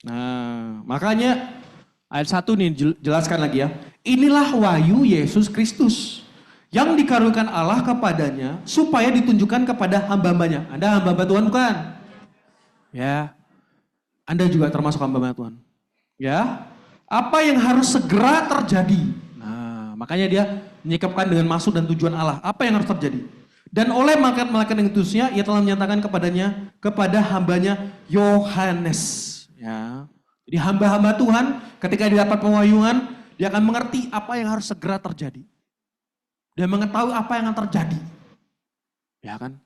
Nah, makanya ayat 1 nih jelaskan lagi ya. Inilah wahyu Yesus Kristus yang dikaruniakan Allah kepadanya supaya ditunjukkan kepada hamba-hambanya. Anda hamba-hamba Tuhan bukan? Ya. Anda juga termasuk hamba-hamba Tuhan. Ya. Apa yang harus segera terjadi? Nah, makanya dia menyikapkan dengan maksud dan tujuan Allah. Apa yang harus terjadi? Dan oleh malaikat-malaikat yang diutusnya, ia telah menyatakan kepada hambanya Yohanes. Ya. Jadi hamba-hamba Tuhan ketika dia dapat pewahyuan, dia akan mengerti apa yang harus segera terjadi. Dia mengetahui apa yang akan terjadi. Ya kan?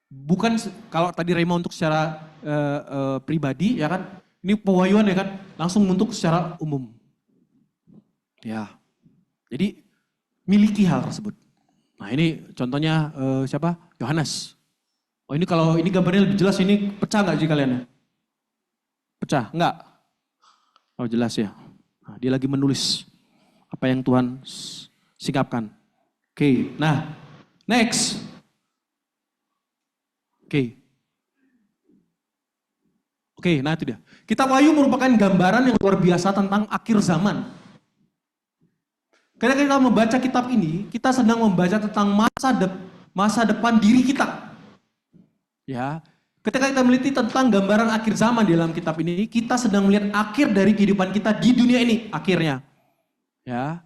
Bukan kalau tadi Rema untuk secara pribadi, ya kan? Ini pewahyuan ya kan? Langsung untuk secara umum. Ya. Jadi miliki hal tersebut. Nah ini contohnya siapa? Yohanes. Oh ini kalau ini gambarnya lebih jelas, ini pecah nggak sih kalian ya? Pecah? Enggak? Oh jelas ya. Nah, dia lagi menulis apa yang Tuhan singkapkan. Oke, nah next. Oke, nah itu dia. Kitab Wahyu merupakan gambaran yang luar biasa tentang akhir zaman. Ketika kita membaca kitab ini, kita sedang membaca tentang masa depan diri kita. Ya, ketika kita meliti tentang gambaran akhir zaman di dalam kitab ini, kita sedang melihat akhir dari kehidupan kita di dunia ini, akhirnya. Ya.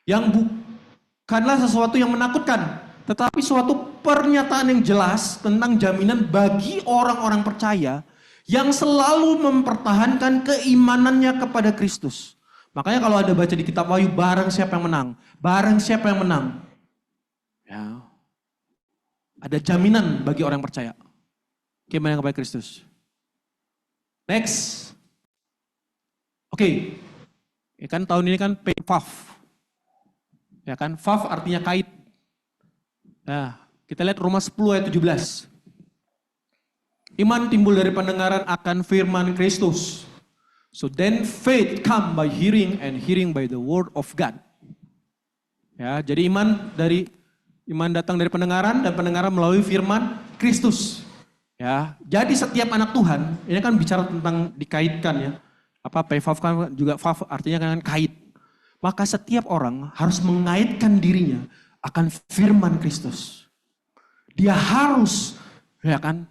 Yang bukanlah sesuatu yang menakutkan, tetapi suatu pernyataan yang jelas tentang jaminan bagi orang-orang percaya yang selalu mempertahankan keimanannya kepada Kristus. Makanya kalau ada baca di kitab Wahyu, barang siapa yang menang, barang siapa yang menang. Ya. Ada jaminan bagi orang percaya. Keimanan kepada Kristus. Next. Oke. Ya kan tahun ini kan Vav. Ya kan, Vav artinya kait. Nah, kita lihat Roma 10 ayat 17. Iman timbul dari pendengaran akan firman Kristus. So then faith come by hearing and hearing by the word of God. Ya, jadi iman datang dari pendengaran dan pendengaran melalui firman Kristus. Ya, jadi setiap anak Tuhan, ini kan bicara tentang dikaitkan ya. Apa pevav kan juga vav artinya kan kait. Maka setiap orang harus mengaitkan dirinya akan firman Kristus. Dia harus ya kan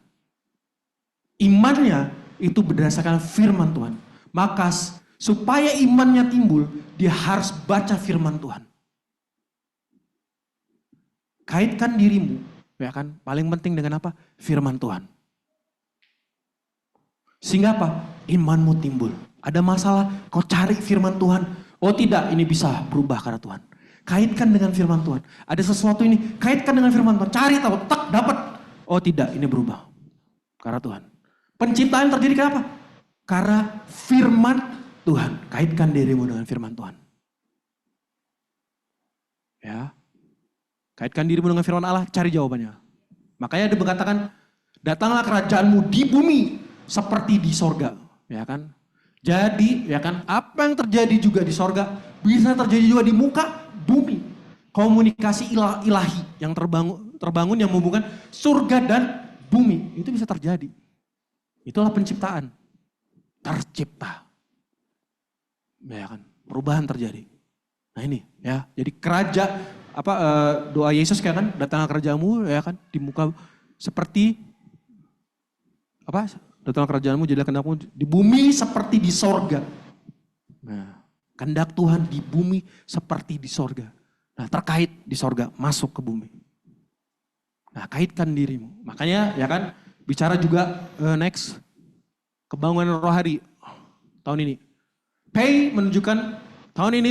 imannya itu berdasarkan firman Tuhan. Maka supaya imannya timbul, dia harus baca firman Tuhan. Kaitkan dirimu, ya kan? Paling penting dengan apa? Firman Tuhan. Sehingga apa? Imanmu timbul. Ada masalah, kau cari firman Tuhan. Oh tidak, ini bisa berubah karena Tuhan. Kaitkan dengan firman Tuhan. Ada sesuatu ini, kaitkan dengan firman Tuhan. Cari tahu, tak dapat. Oh tidak, ini berubah karena Tuhan. Penciptaan terjadi kenapa? Karena firman Tuhan. Kaitkan dirimu dengan firman Tuhan. Ya. Kaitkan dirimu dengan firman Allah, cari jawabannya. Makanya dia mengatakan, datanglah kerajaanmu di bumi seperti di sorga. Ya kan? Jadi, ya kan, apa yang terjadi juga di sorga, bisa terjadi juga di muka bumi. Komunikasi ilahi yang terbangun yang menghubungkan surga dan bumi. Itu bisa terjadi. Itulah penciptaan. Tercipta. Ya kan? Perubahan terjadi. Nah ini ya, jadi doa Yesus kayak kan, datanglah kerajaanmu ya kan di muka seperti datanglah kerajaanmu jadilah kehendakmu di bumi seperti di sorga. Nah, kehendak Tuhan di bumi seperti di sorga. Nah, terkait di sorga masuk ke bumi. Nah, kaitkan dirimu. Makanya ya kan bicara juga next kebangunan rohani tahun ini. Pei menunjukkan tahun ini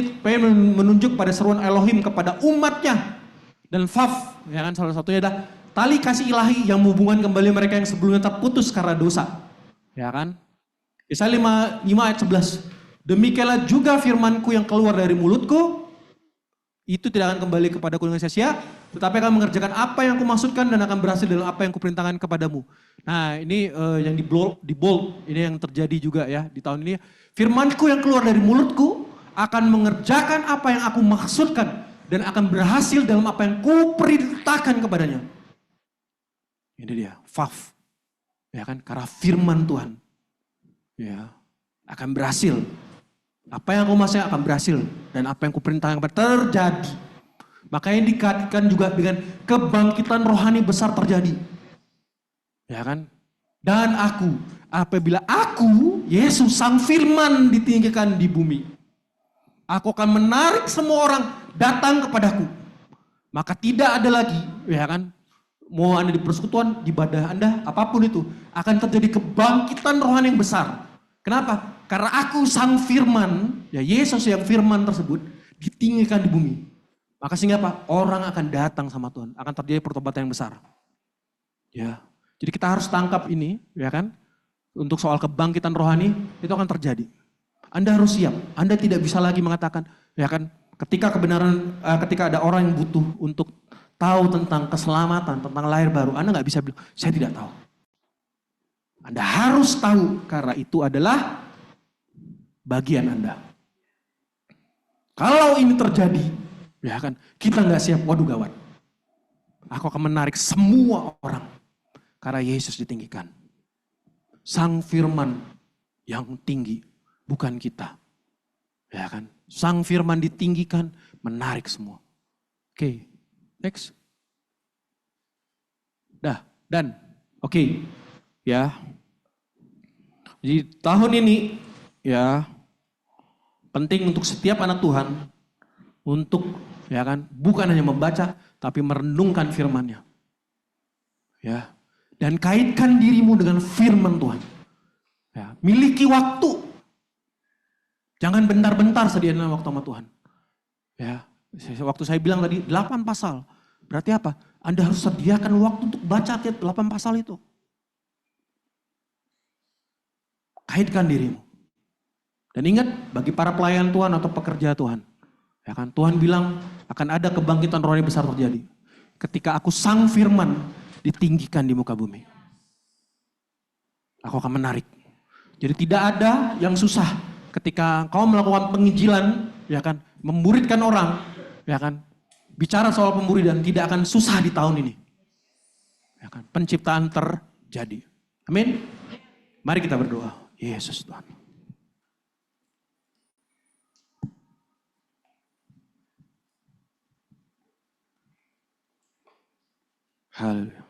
menunjuk pada seruan Elohim kepada umatnya. Dan Vav, ya kan salah satunya adalah tali kasih ilahi yang menghubungkan kembali mereka yang sebelumnya terputus karena dosa. Ya kan? Yesaya 5 ayat 11. Demikianlah juga firmanku yang keluar dari mulutku, itu tidak akan kembali kepadaku dengan sia-sia, tetapi akan mengerjakan apa yang kumaksudkan dan akan berhasil dalam apa yang kuperintahkan kepadamu. Nah ini yang di bold, ini yang terjadi juga ya di tahun ini. Firmanku yang keluar dari mulutku akan mengerjakan apa yang aku maksudkan dan akan berhasil dalam apa yang kuperintahkan kepadanya. Ini dia, Vav. Ya kan, karena firman Tuhan. Ya, akan berhasil. Apa yang aku maksudkan akan berhasil dan apa yang kuperintahkan kepada terjadi. Makanya dikaitkan juga dengan kebangkitan rohani besar terjadi. Ya kan? Dan apabila aku, Yesus sang firman ditinggikan di bumi, aku akan menarik semua orang datang kepadaku. Maka tidak ada lagi, ya kan? Mau Anda di persekutuan, di ibadah Anda, apapun itu, akan terjadi kebangkitan rohani yang besar. Kenapa? Karena aku sang firman, ya Yesus yang firman tersebut ditinggikan di bumi. Maka sehingga apa? Orang akan datang sama Tuhan, akan terjadi pertobatan yang besar. Ya, jadi kita harus tangkap ini, ya kan? Untuk soal kebangkitan rohani itu akan terjadi. Anda harus siap. Anda tidak bisa lagi mengatakan, ya kan? Ketika ada orang yang butuh untuk tahu tentang keselamatan, tentang lahir baru, Anda nggak bisa bilang, saya tidak tahu. Anda harus tahu karena itu adalah bagian Anda. Kalau ini terjadi, ya kan, kita nggak siap, waduh gawat. Aku akan menarik semua orang karena Yesus ditinggikan. Sang firman yang tinggi, bukan kita. Ya kan, sang firman ditinggikan, menarik semua. Oke, next. Oke. Ya. Jadi tahun ini ya penting untuk setiap anak Tuhan untuk ya kan bukan hanya membaca tapi merenungkan firman-Nya. Ya. Dan kaitkan dirimu dengan firman Tuhan. Ya, miliki waktu. Jangan bentar-bentar sediain waktu sama Tuhan. Ya, waktu saya bilang tadi 8 pasal. Berarti apa? Anda harus sediakan waktu untuk baca 8 pasal itu. Kaitkan dirimu. Dan ingat, bagi para pelayan Tuhan atau pekerja Tuhan, ya kan, Tuhan bilang akan ada kebangkitan rohani besar terjadi. Ketika aku sang firman ditinggikan di muka bumi. Aku akan menarik. Jadi tidak ada yang susah ketika kau melakukan penginjilan, ya kan, memuridkan orang, ya kan, bicara soal pemuridan tidak akan susah di tahun ini. Ya kan, penciptaan terjadi. Amin. Mari kita berdoa. Yesus Tuhan. Haleluya.